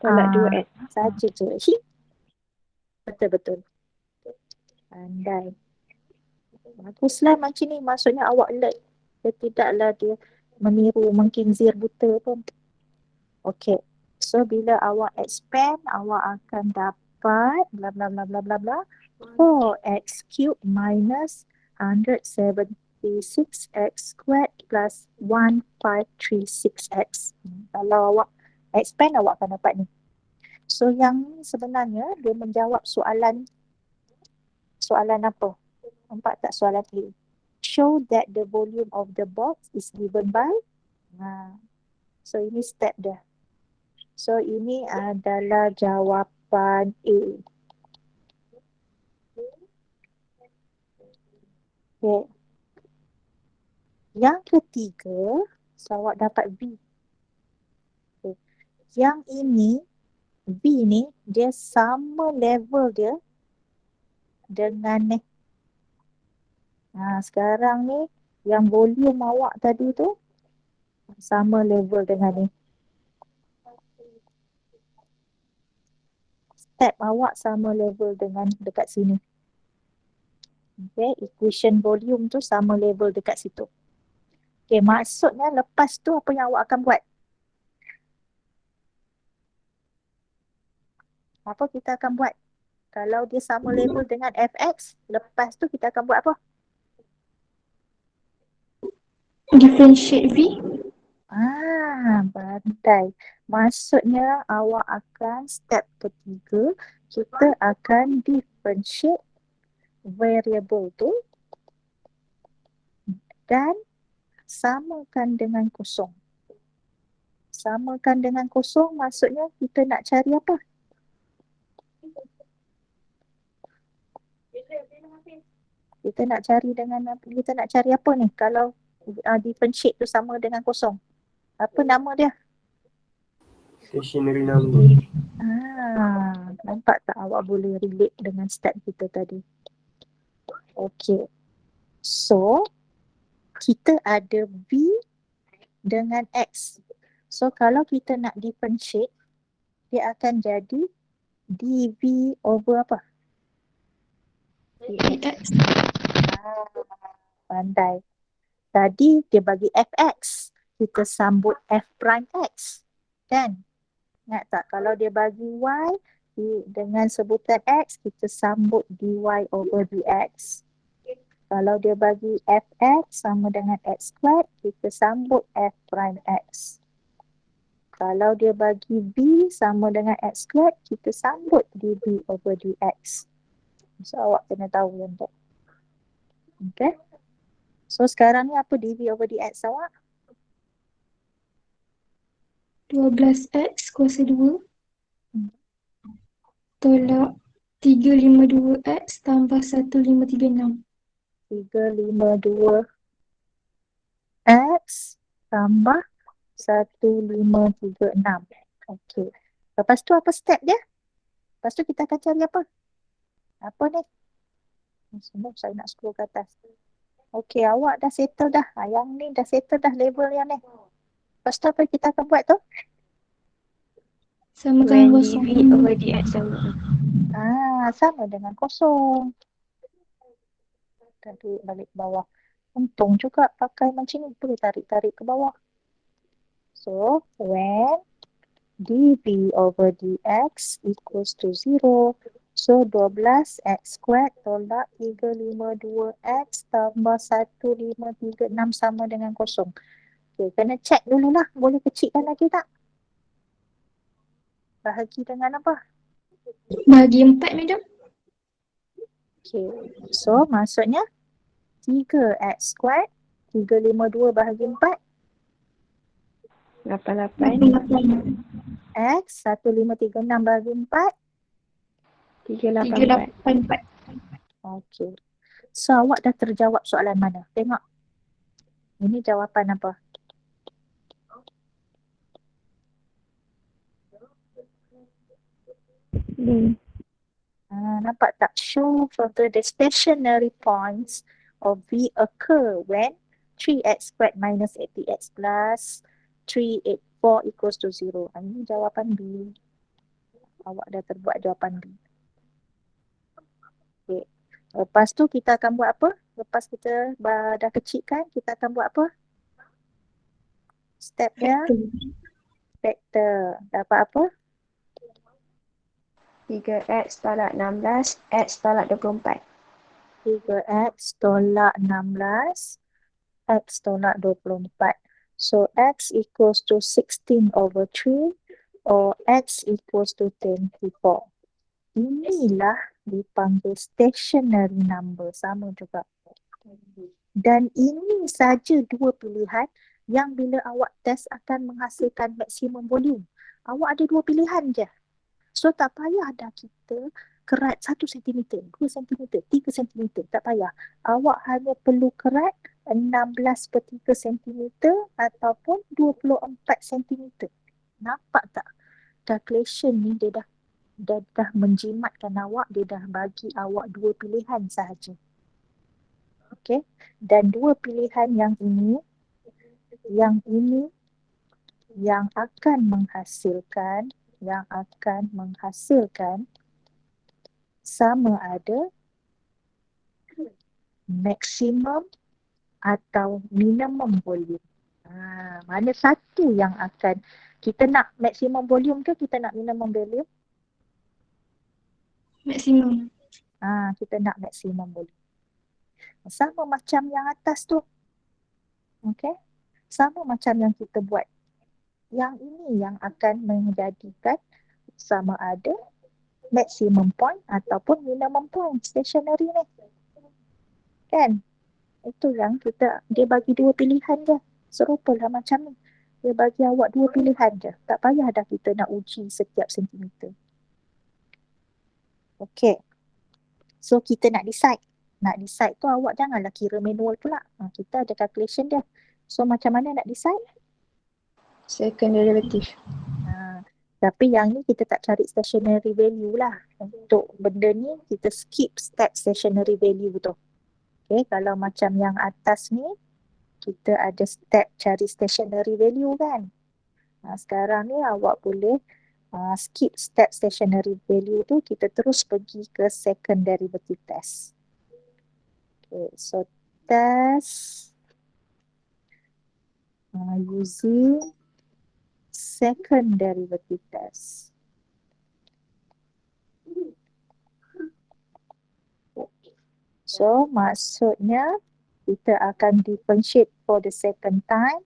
Tolak 2X. Saja je. Hi. Betul-betul. Pandai. Baguslah macam ni. Maksudnya awak alert. Dia tidaklah dia meniru, mengkinzir buta pun. Okay. So bila awak expand, awak akan dapat bla bla bla bla bla bla 4x cubed minus 176x squared plus 1536x. Kalau awak expand, awak akan dapat ni. So yang ni sebenarnya dia menjawab soalan apa? Nampak tak soalan A? Show that the volume of the box is given by. So ini step dia. So ini adalah jawapan A. Okay. Yang ketiga, so awak dapat B. Okay. Yang ini, B ni, dia sama level dia dengan ni. Sekarang ni, yang volume awak tadi tu, sama level dengan ni. Step awak sama level dengan dekat sini. Okay, equation volume tu sama level dekat situ. Okay, maksudnya lepas tu apa yang awak akan buat? Apa kita akan buat? Kalau dia sama level dengan fx, lepas tu kita akan buat apa? Differentiate V. Pandai. Maksudnya awak akan step ketiga, kita akan differentiate variable tu dan samakan dengan kosong. Samakan dengan kosong maksudnya kita nak cari apa? Kita nak cari apa ni? Kalau differentiate tu sama dengan kosong. Apa nama dia? Stationary number. Nampak tak awak boleh relate dengan step kita tadi? Okay. So, kita ada V dengan X. So, kalau kita nak differentiate, dia akan jadi dV over apa? Dx. Pandai. Tadi dia bagi fx. Kita sambut f prime x. Kan? Ingat tak? Kalau dia bagi y dengan sebutan x, kita sambut dy over dx. Kalau dia bagi fx sama dengan x squared, kita sambut f prime x. Kalau dia bagi b sama dengan x squared, kita sambut db over dx. So awak kena tahu yang tu. Okay. So sekarang ni apa dv over dx awak? 12x kuasa 2 tolak 352x tambah 1536. 352 x tambah 1536. Okey. Lepas tu apa step dia? Lepas tu kita akan cari apa? Apa ni? Semua saya nak scroll ke atas. Okey, awak dah settle dah. Yang ni dah settle dah level yang ni. Lepas tu apa kita akan buat tu? Samakan When kosong. dv over dx sama. Sama dengan kosong. Tarik balik ke bawah. Untung juga pakai macam ni. Boleh tarik-tarik ke bawah. So, when dv over dx equals to 0. So, 12x squared tolak 352x tambah 1536 sama dengan kosong. Okay, kena check dululah. Boleh kecilkan lagi tak? bahagi dengan apa? Bahagi 4, madam. Okay. So, maksudnya 3x squared, 352 bahagi 4, 88, 88. x 1536 bahagi 4. 384. 384. Okay. So, awak dah terjawab soalan mana? Tengok. Ini jawapan apa? B. Nampak tak? Show further the stationary points of V occur when 3x squared minus 80x plus 384 equals to 0. Ini jawapan B. Awak dah terbuat jawapan B. Okay. Lepas tu kita akan buat apa? Lepas kita dah kecilkan, kita akan buat apa? Step dia, vector. Dapat apa? 3x tolak 16, x tolak 24. 3x tolak 16, x tolak 24. So x equals to 16 over 3 or x equals to 24. Inilah dipanggil stationary number, sama juga. Dan ini saja dua pilihan yang bila awak test akan menghasilkan maksimum volume. Awak ada dua pilihan je. So tak payah dah kita kerat 1 cm, 2 cm, 3 cm. Tak payah. Awak hanya perlu kerat 16/3 cm ataupun 24 cm. Nampak tak? Calculation ni dia dah menjimatkan awak, dia dah bagi awak dua pilihan sahaja. Okay. Dan dua pilihan yang ini yang akan menghasilkan sama ada maksimum atau minimum volume. Mana satu yang akan kita nak maksimum volume ke kita nak minimum volume? Maksimum. Kita nak maksimum volume. Sama macam yang atas tu. Okay. Sama macam yang kita buat. Yang ini yang akan menjadikan sama ada maximum point ataupun minimum point stationary ni. Kan? Itu yang dia bagi dua pilihan je. Serupalah macam ni. Dia bagi awak dua pilihan je. Tak payah dah kita nak uji setiap sentimeter. Okay. So kita nak decide. Nak decide tu awak janganlah kira manual pula. Kita ada calculation dia. So macam mana nak decide? Second derivative. Tapi yang ni kita tak cari stationary value lah. Untuk benda ni kita skip step stationary value tu. Okay, kalau macam yang atas ni kita ada step cari stationary value kan. Sekarang ni awak boleh skip step stationary value tu, kita terus pergi ke second derivative test. Okay, so test using second derivative test. So maksudnya kita akan differentiate for the second time.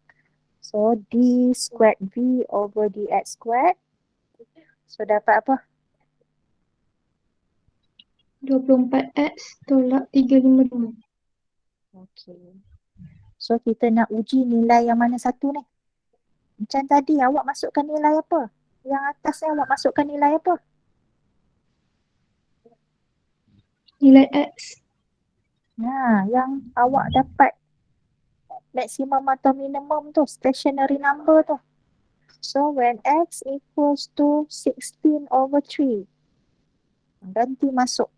So d squared v over dx squared. So dapat apa? 24x tolak 352. Okay. So kita nak uji nilai yang mana satu ni? Macam tadi awak masukkan nilai apa? Yang atas ni awak masukkan nilai apa? Nilai x. Yang awak dapat maksimum atau minimum tu, stationary number tu. So when x equals to 16 over 3, ganti masuk.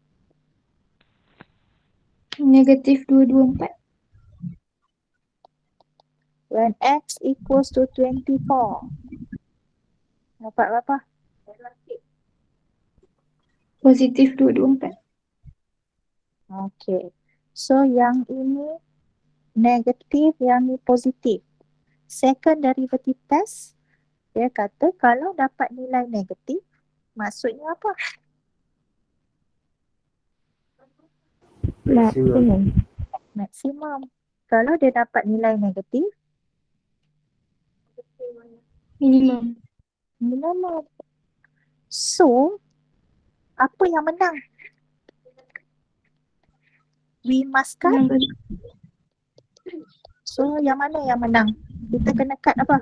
Negatif 224. When x equals to 24, dapat berapa? Positif 224. Okay. So yang ini negatif, yang ini positif. Second derivative test, dia kata kalau dapat nilai negatif, maksudnya apa? Maksimum. Maksimum. Kalau dia dapat nilai negatif, Minimum. minimum. So, apa yang menang? We must cut. Number So, yang mana yang menang? Kita kena cut apa?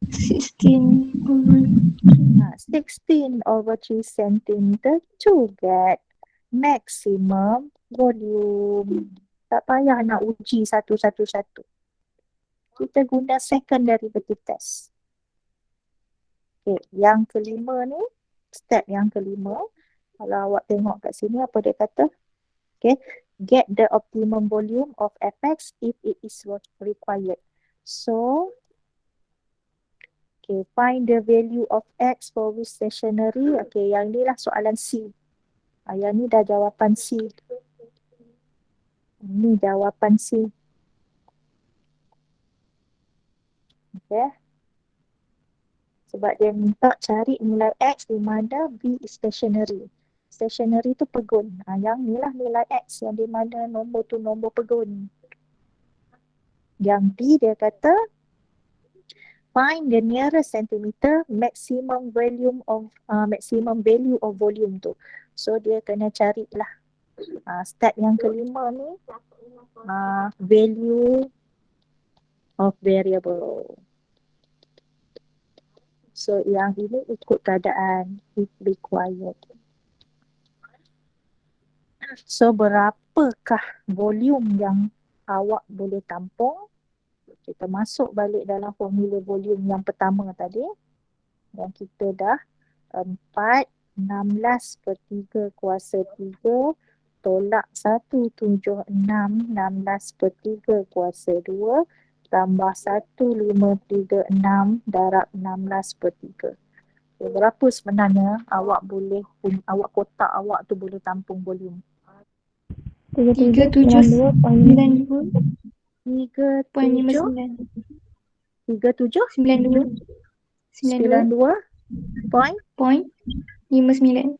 16 over 16 over 3 centimeter to get maximum volume. Tak payah nak uji satu-satu. Kita guna second derivative test. Okay, yang kelima ni, step yang kelima. Kalau awak tengok kat sini apa dia kata? Okay, get the optimum volume of fx if it is required. So, okay, find the value of x for which stationary. Okay, yang ni lah soalan C. Yang ni dah jawapan C. Ini jawapan C. Okay. Sebab dia minta cari nilai x di mana B is stationary. Stationary tu pegun. Yang ni lah nilai x yang di mana nombor tu nombor pegun. Yang D dia kata find the nearest centimeter maximum value of volume tu. So dia kena carilah step yang kelima ni value of variable. So yang ini ikut keadaan if required. So berapakah volume yang awak boleh tampung? Kita masuk balik dalam formula volume yang pertama tadi. Yang kita dah 4/16/3 kuasa 3 tolak 176/16/3 kuasa 2 tambah 1536 darab 16/3. Okay, berapa sebenarnya awak kotak awak tu boleh tampung volume? 37.92 37.92 point 59.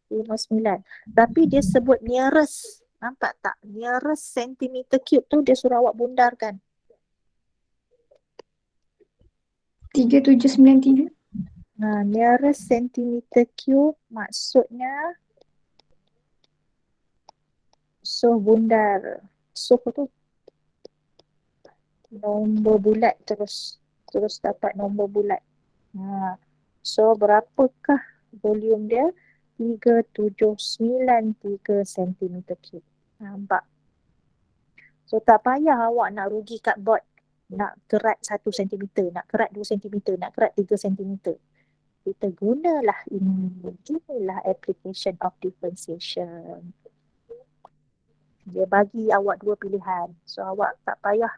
59. Tapi dia sebut nearest. Nampak tak? Nearest centimeter cube tu dia suruh awak bundarkan. 3793. Nearest centimeter cube maksudnya so bundar. So apa tu? Nombor bulat terus dapat nombor bulat. So berapakah volume dia? 3793 cm cube. Nampak? So tak payah awak nak rugi kat board. Nak kerat 1 cm, nak kerat 2 cm, nak kerat 3 cm. Kita gunalah ini. Inilah application of differentiation. Dia bagi awak dua pilihan. So awak tak payah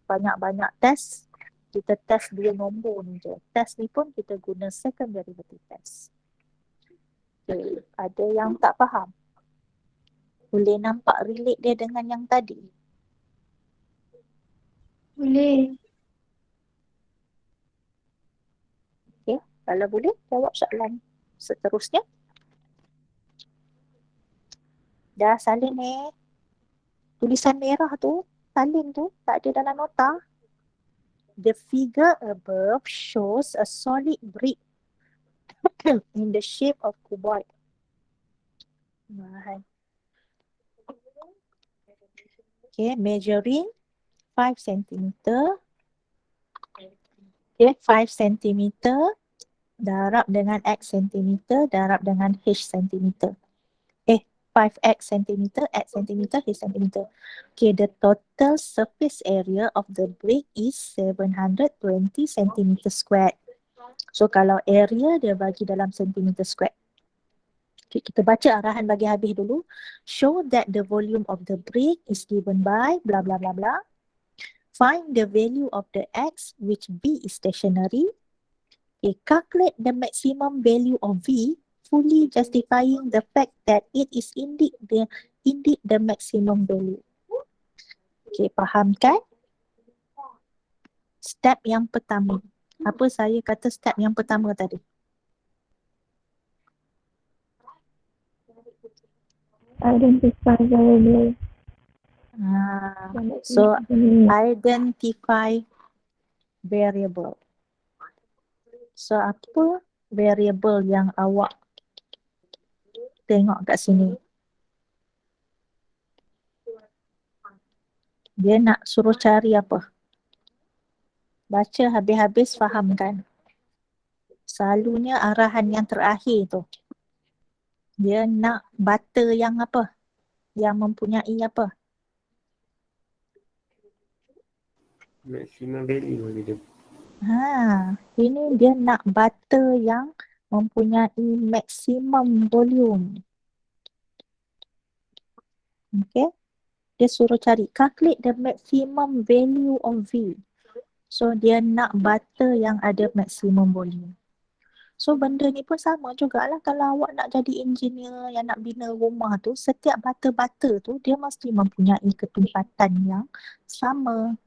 banyak-banyak test. Kita test dua nombor ni je. Test ni pun kita guna second derivative test. Okay. Ada yang tak faham? Boleh nampak relate dia dengan yang tadi? Boleh. Okay. Kalau boleh, jawab soalan seterusnya. Dah salin tulisan merah tu, salin tu, tak ada dalam nota. The figure above shows a solid brick in the shape of cuboid. Okay, measuring 5 cm. Okay, 5 cm darab dengan x cm darab dengan h cm. 5x cm, x cm, h cm. Okay, the total surface area of the brick is 720 cm squared. So kalau area dia bagi dalam centimeter squared. Okay, kita baca arahan bagi habis dulu. Show that the volume of the brick is given by blah blah blah blah. Find the value of the x which B is stationary. Okay, calculate the maximum value of V, fully justifying the fact that it is indeed the maximum value. Okay, faham kan? Step yang pertama. Apa saya kata step yang pertama tadi? Identify variable. So, identify variable. So, apa variable yang awak tengok kat sini? Dia nak suruh cari apa? Baca habis-habis faham kan? Selalunya arahan yang terakhir tu. Dia nak butter yang apa? Yang mempunyai apa? Maximum value dia. Ini dia nak butter yang mempunyai maximum volume. Okay. Dia suruh cari calculate the maximum value of V. So dia nak butter yang ada maximum volume. So benda ni pun sama jugalah kalau awak nak jadi engineer yang nak bina rumah tu, setiap butter-butter tu dia mesti mempunyai ketumpatan yang sama.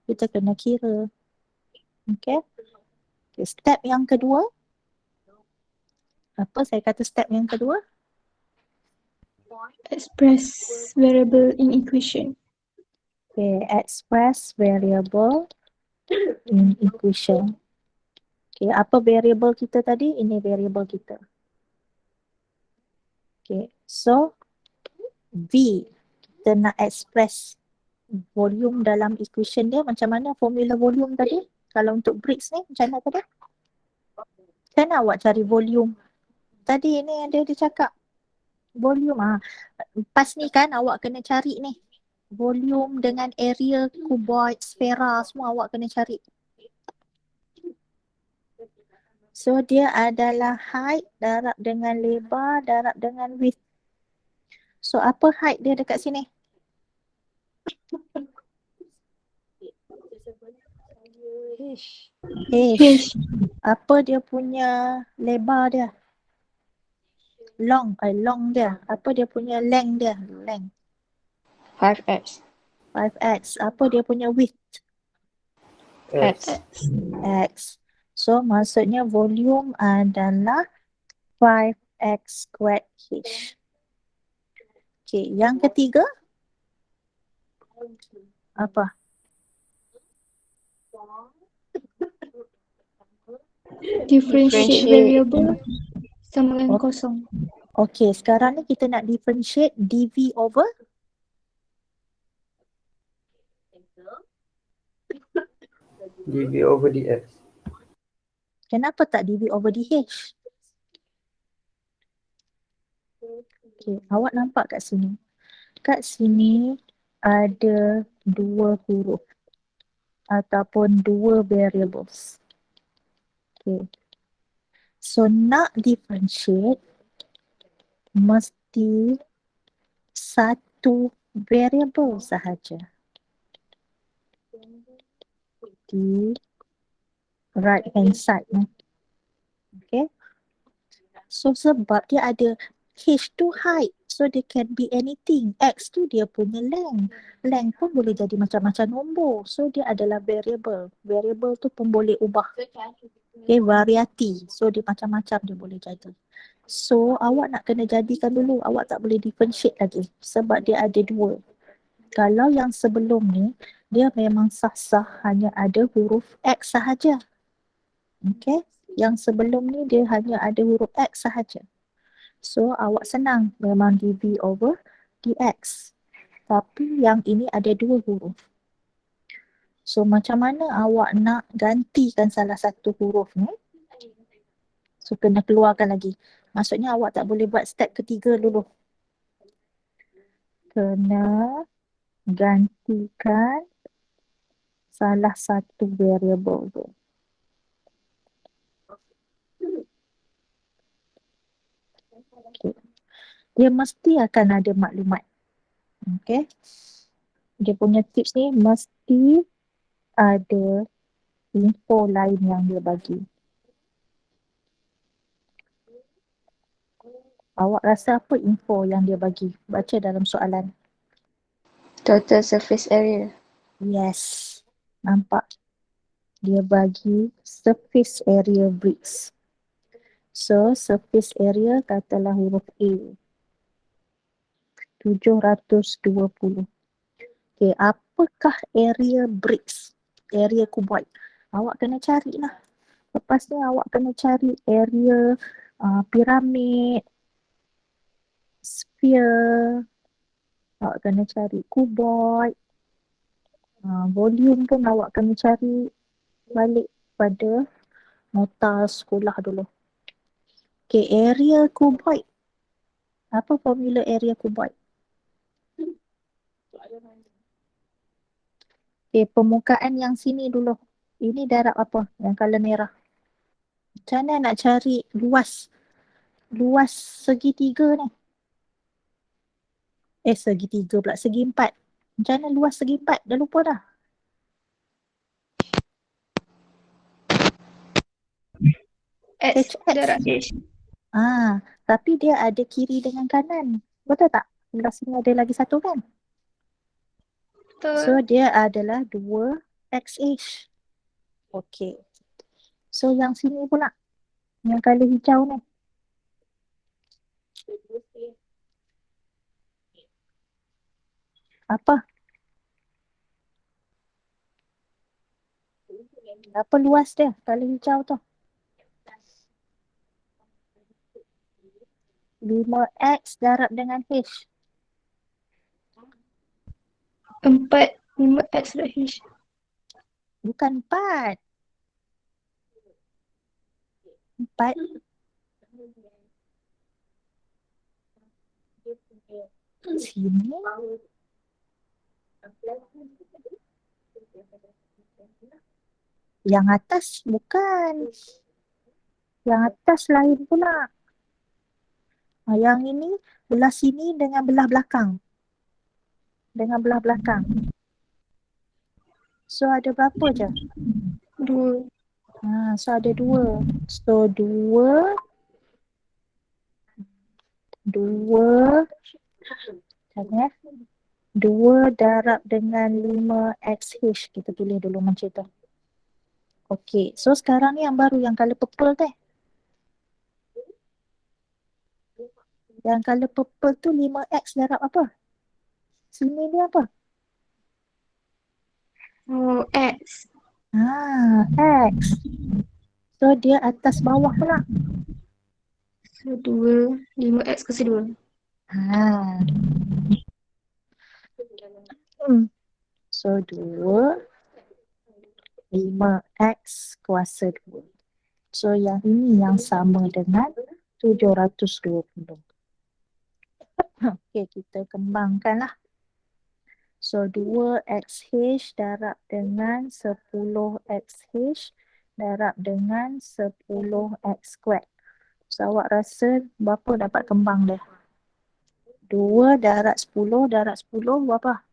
Kita kena kira. Okay. Step yang kedua. Apa saya kata step yang kedua? Express variable in equation. Okay, express variable in equation. Okay, apa variable kita tadi? Ini variable kita. Okay, so V, kita nak express volume dalam equation dia. Macam mana formula volume tadi? Kalau untuk bricks ni, macam mana tadi? Macam mana awak cari volume? Tadi ni ada dia cakap volume. Pas ni kan awak kena cari ni. Volume dengan area, cuboid, sfera, semua awak kena cari. So dia adalah height darab dengan lebar darab dengan width. So apa height dia dekat sini? H. Apa dia punya lebar dia? Long dia. Apa dia punya length dia? Length. 5x. 5x. Apa dia punya width? X. X. So maksudnya volume adalah 5x squared H. Okay, yang ketiga. Apa? Differentiate variable sama dengan kosong. Okay, sekarang ni kita nak differentiate dv over dv over dx. kenapa tak dv over dh? Okay, awak nampak kat sini. Kat sini ada dua huruf ataupun dua variables. Okay. So nak differentiate mesti satu variable sahaja. Di right hand side ni. Okay. So sebab dia ada H tu height. So dia can be anything. X tu dia punya length. Length pun boleh jadi macam-macam nombor. So dia adalah variable. Variable tu pun boleh ubah. Okay, variety. So dia macam-macam dia boleh jadi. So awak nak kena jadikan dulu. Awak tak boleh differentiate lagi. Sebab dia ada dua. Kalau yang sebelum ni, dia memang sah-sah hanya ada huruf X sahaja. Okay. Yang sebelum ni dia hanya ada huruf X sahaja. So awak senang memang dv over dx. Tapi yang ini ada dua huruf. So macam mana awak nak gantikan salah satu huruf ni? So kena keluarkan lagi. Maksudnya awak tak boleh buat step ketiga dulu. Kena gantikan salah satu variable tu. Okay. Dia mesti akan ada maklumat. Okay. Dia punya tips ni mesti ada info lain yang dia bagi. Awak rasa apa info yang dia bagi? Baca dalam soalan. Total surface area. Yes. Nampak? Dia bagi surface area bricks. So, surface area katalah huruf A. 720. Okay, apakah area bricks? Area kuboid. Awak kena carilah. Lepas ni awak kena cari area piramid, sphere, awak kena cari cuboid, volume pun awak kena cari balik pada nota sekolah dulu. Okay, area cuboid. Apa formula area cuboid? Okay, permukaan yang sini dulu. Ini darab apa? Yang color merah. Macam mana nak cari luas? Luas segitiga ni. Segitiga pula. Segi empat. Macam mana luas segi empat? Dah lupa dah. X HX. darab H. Tapi dia ada kiri dengan kanan. Betul tak? Sebelah sini ada lagi satu kan? So Betul. dia adalah 2XH. Okay. So yang sini pula. Yang color hijau ni. Apa? Apa luas dia? Color hijau tu. 5X darab dengan H. 4 5X darab H. Bukan 4. 4. Sini. Yang atas bukan. Yang atas lain pula. Yang ini belah sini dengan belah belakang. Dengan belah belakang. So ada berapa je? 2. So ada 2. So 2. 2. Macam ni 2 darab dengan 5XH. Kita tulis dulu macam tu. Okay. So sekarang ni yang baru yang color purple teh. Yang color purple tu 5X darab apa? Sini dia apa? Oh, X. X. So dia atas bawah pula. So 2 5X kasi 2. So 2 5X kuasa 2. So yang ini yang sama dengan 720. Okay, kita kembangkan lah. So 2XH darab dengan 10XH darab dengan 10X squared. So awak rasa berapa dapat kembang dia? 2 darab 10 darab 10 berapa?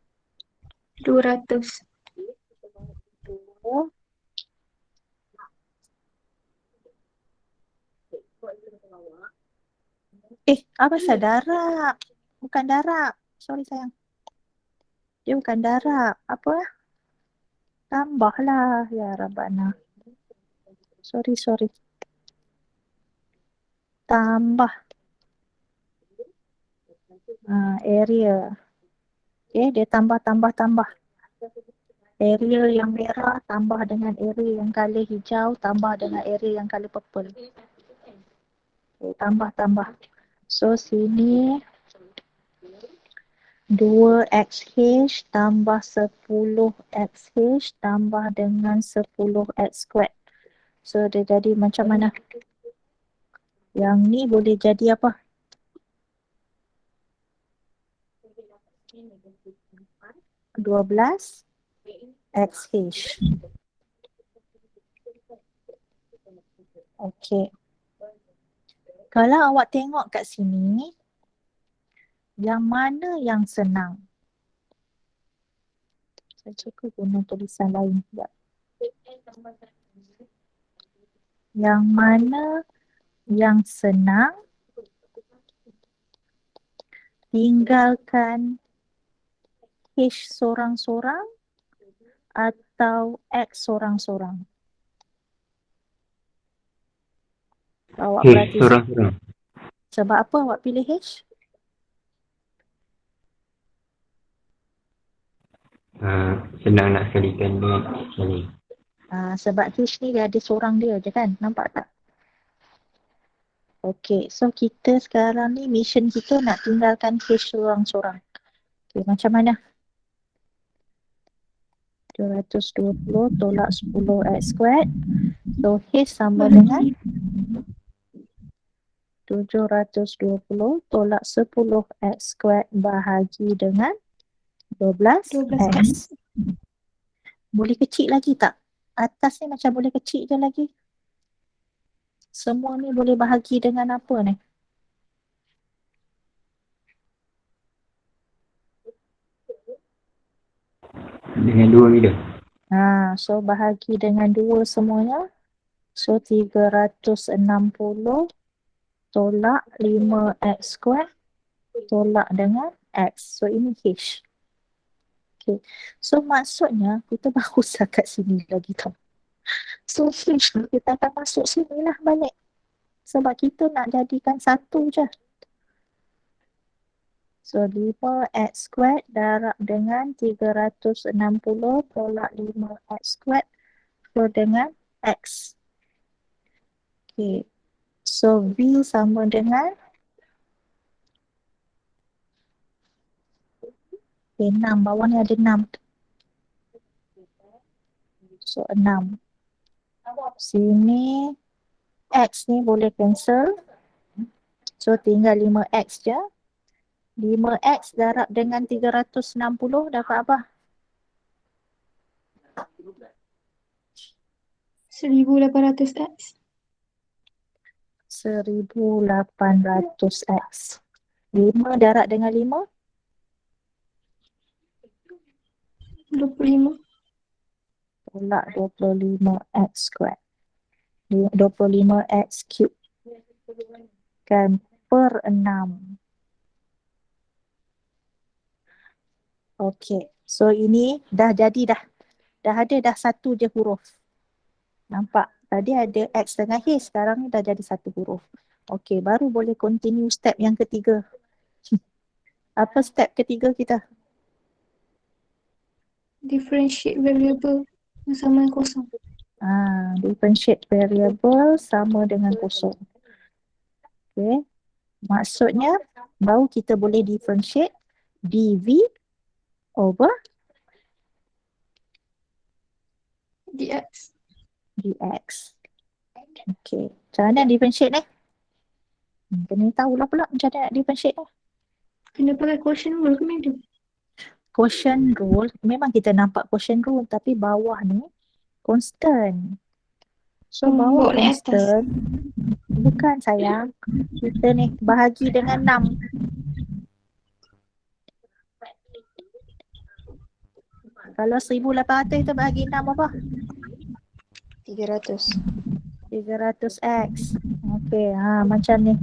200. 2. Apa pasal darab? Bukan darab. Sorry sayang. Dia bukan darab. Apa? Tambahlah. Ya Rabbana. Sorry. Tambah. Area. Okay, dia tambah. Area yang merah tambah dengan area yang color hijau tambah dengan area yang color purple. Okay, tambah. So sini 2XH tambah 10XH tambah dengan 10X squared. So dia jadi macam mana? Yang ni boleh jadi apa? 12XH. Okay. Kalau awak tengok kat sini, yang mana yang senang? Saya cuba guna tulisan lain sekejap. Yang mana yang senang? Tinggalkan H sorang-sorang atau X sorang-sorang? Awak berarti Sorang-sorang. sebab apa awak pilih H? Senang nak sekalikan dengan X lain. Sebab hash ni dia ada seorang dia je kan. Nampak tak? Okay, so kita sekarang ni mission kita nak tinggalkan hash seorang-seorang. Okay, macam mana? 220 tolak 10x squared. So hash sama dengan 720 tolak 10x squared bahagi dengan 12x. Boleh kecil lagi tak? Atas ni macam boleh kecil je lagi. Semua ni boleh bahagi dengan apa ni? Dengan 2 bila? So bahagi dengan 2 semuanya. So 360 tolak 5x squared tolak dengan x. So ini hash. Okay. So maksudnya kita baru kat sini lagi tau. So hash ni kita akan masuk sini lah balik. Sebab kita nak jadikan satu je. So 5x squared darab dengan 360 tolak 5x squared so dengan x. Okay. So V sama dengan 6. Bawah ni ada 6. So 6. Sini x ni boleh cancel. So tinggal 5x je. 5x darab dengan 360 dapat apa? 1800x. 1800x. 5 darab dengan 5? 25. Tolak 25x squared. 25x cube. Kan per 6. Okay. So ini dah jadi dah. Dah ada dah satu je huruf. Nampak? Tadi ada x dengan h. Sekarang ni dah jadi satu huruf. Okay. Baru boleh continue step yang ketiga. Apa step ketiga kita? Differentiate variable yang sama dengan kosong. Differentiate variable sama dengan kosong. Okay. Maksudnya baru kita boleh differentiate dv over dx. dx. Okay. Macam mana differentiate ni? Kena tahulah pula macam mana nak differentiate ni. Kena pakai quotient rule ke macam tu? Quotient rule, memang kita nampak quotient rule tapi bawah ni constant. So bawah bawa naik atas. constant, bukan sayang. Kita ni bahagi dengan 6. Kalau 1800 itu bahagi 6 apa? 300. 300x. Okay, macam ni.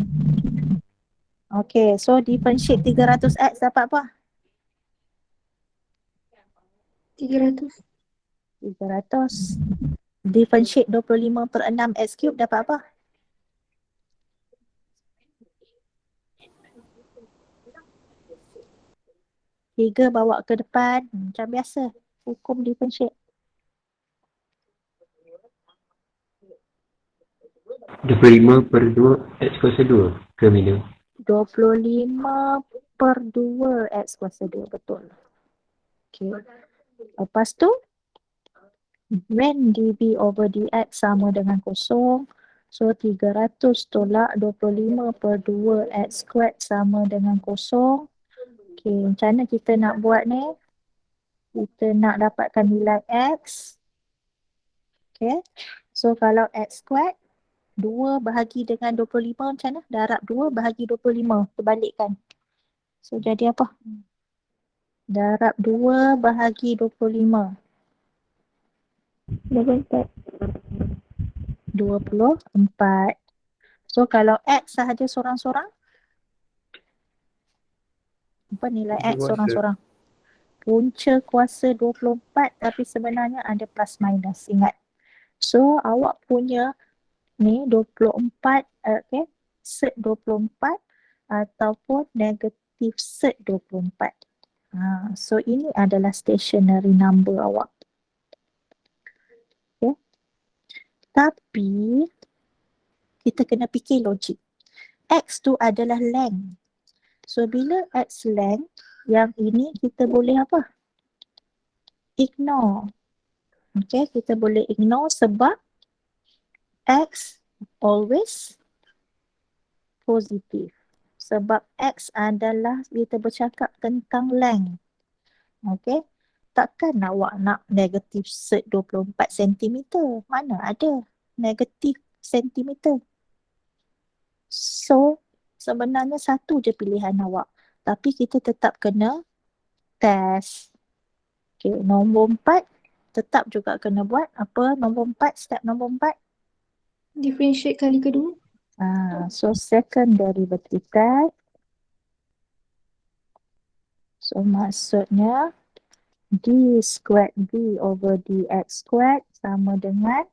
Okay, so differentiate 300x dapat apa? 300. 300. Differentiate 25 per 6 x cube dapat apa? 3 bawa ke depan. Macam biasa. Hukum differentiate. 25 per 2 x kuasa 2 ke bila? 25 per 2 x kuasa 2. Betul. Okay. Lepas tu, when dv over dx sama dengan kosong, so 300 tolak 25 per 2 x squared sama dengan kosong. Okay, macam mana kita nak buat ni? Kita nak dapatkan nilai x. Okay, so kalau x squared, 2 bahagi dengan 25 macam mana? Darab 2 bahagi 25, terbalikkan. So jadi apa? Darab 2 bahagi 25. 24. 24. So kalau x sahaja sorang-sorang, apa nilai x Kuasa. sorang-sorang? Punca kuasa 24 tapi sebenarnya ada plus minus, ingat. So awak punya ni 24, okay, set 24 ataupun negatif set 24. So ini adalah stationary number awak. Okay. Tapi kita kena fikir logik. X tu adalah length. So bila X length, yang ini kita boleh apa? Ignore. Okay, kita boleh ignore sebab X always positif. Sebab X adalah kita bercakap tentang length. Okay. Takkan awak nak negatif 24 cm. Mana ada negatif sentimeter. So, sebenarnya satu je pilihan awak. Tapi kita tetap kena test. Okay, nombor 4 tetap juga kena buat. Apa nombor 4? Step nombor 4. Differentiate kali kedua. So, second derivative test. So, maksudnya d squared v over dx squared sama dengan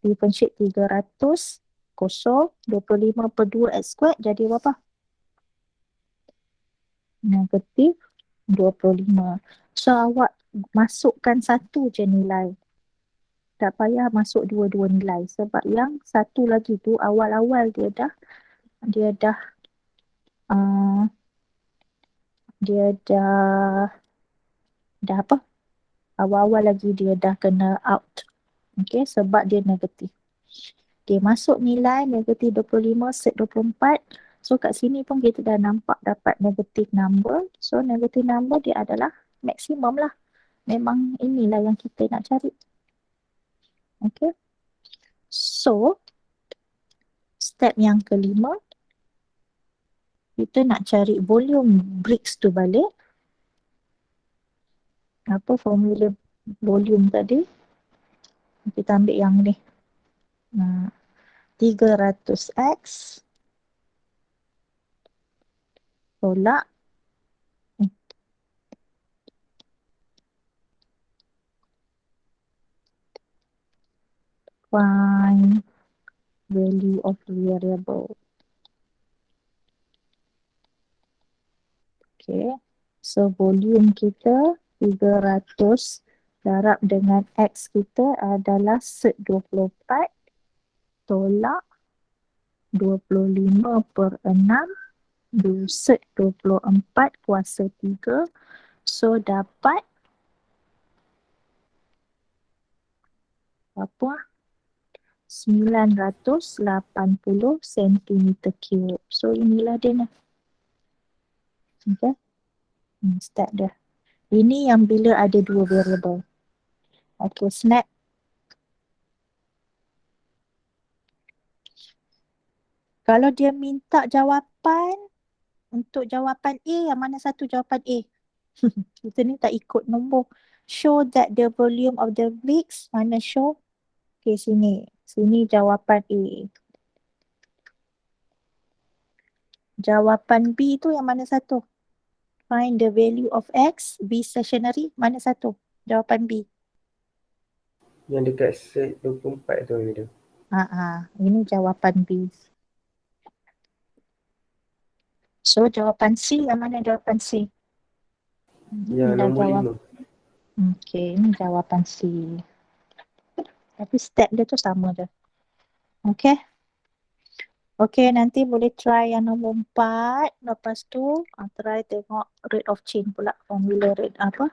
differentiate 300 kosong 25 per 2 x squared jadi berapa? Negatif 25. So awak masukkan satu je nilai. Tak payah masuk dua-dua nilai sebab yang satu lagi tu awal-awal dia dah apa? Awal-awal lagi dia dah kena out. Okay, sebab dia negatif. Dia masuk nilai negatif 25 set 24. So kat sini pun kita dah nampak dapat negatif number. So negatif number dia adalah maksimum lah. Memang inilah yang kita nak cari. Okay. So step yang kelima, kita nak cari volume bricks tu balik. Apa formula volume tadi? Kita ambil yang ni. 300x tolak find value of variable. Okay. So volume kita 300 darab dengan X kita adalah set 24 tolak 25 per 6 set 24 kuasa 3. So dapat apa? 980 cm3. So inilah dia ni. Okay. Step dia. Ini yang bila ada dua variable. Okay, snap. Kalau dia minta jawapan, untuk jawapan A, yang mana satu jawapan A? Kita ni tak ikut nombor. Show that the volume of the bricks, mana show? Okay, sini. Sini jawapan A. Jawapan B tu yang mana satu? Find the value of X, B stationary, mana satu? Jawapan B. Yang dekat set 24 tu dia. Ini jawapan B. So jawapan C, yang mana jawapan C? Yang nombor 5. Okay, ini jawapan C. Tapi step dia tu sama je. Okay. Okay, nanti boleh try yang nombor 4. Lepas tu, try tengok rate of change pula. Formula rate apa?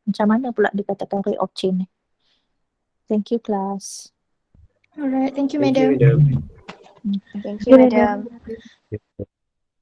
Macam mana pula dikatakan rate of change ni. Thank you, class. Alright, thank you, Thank you, madam. madam. Thank you, madam.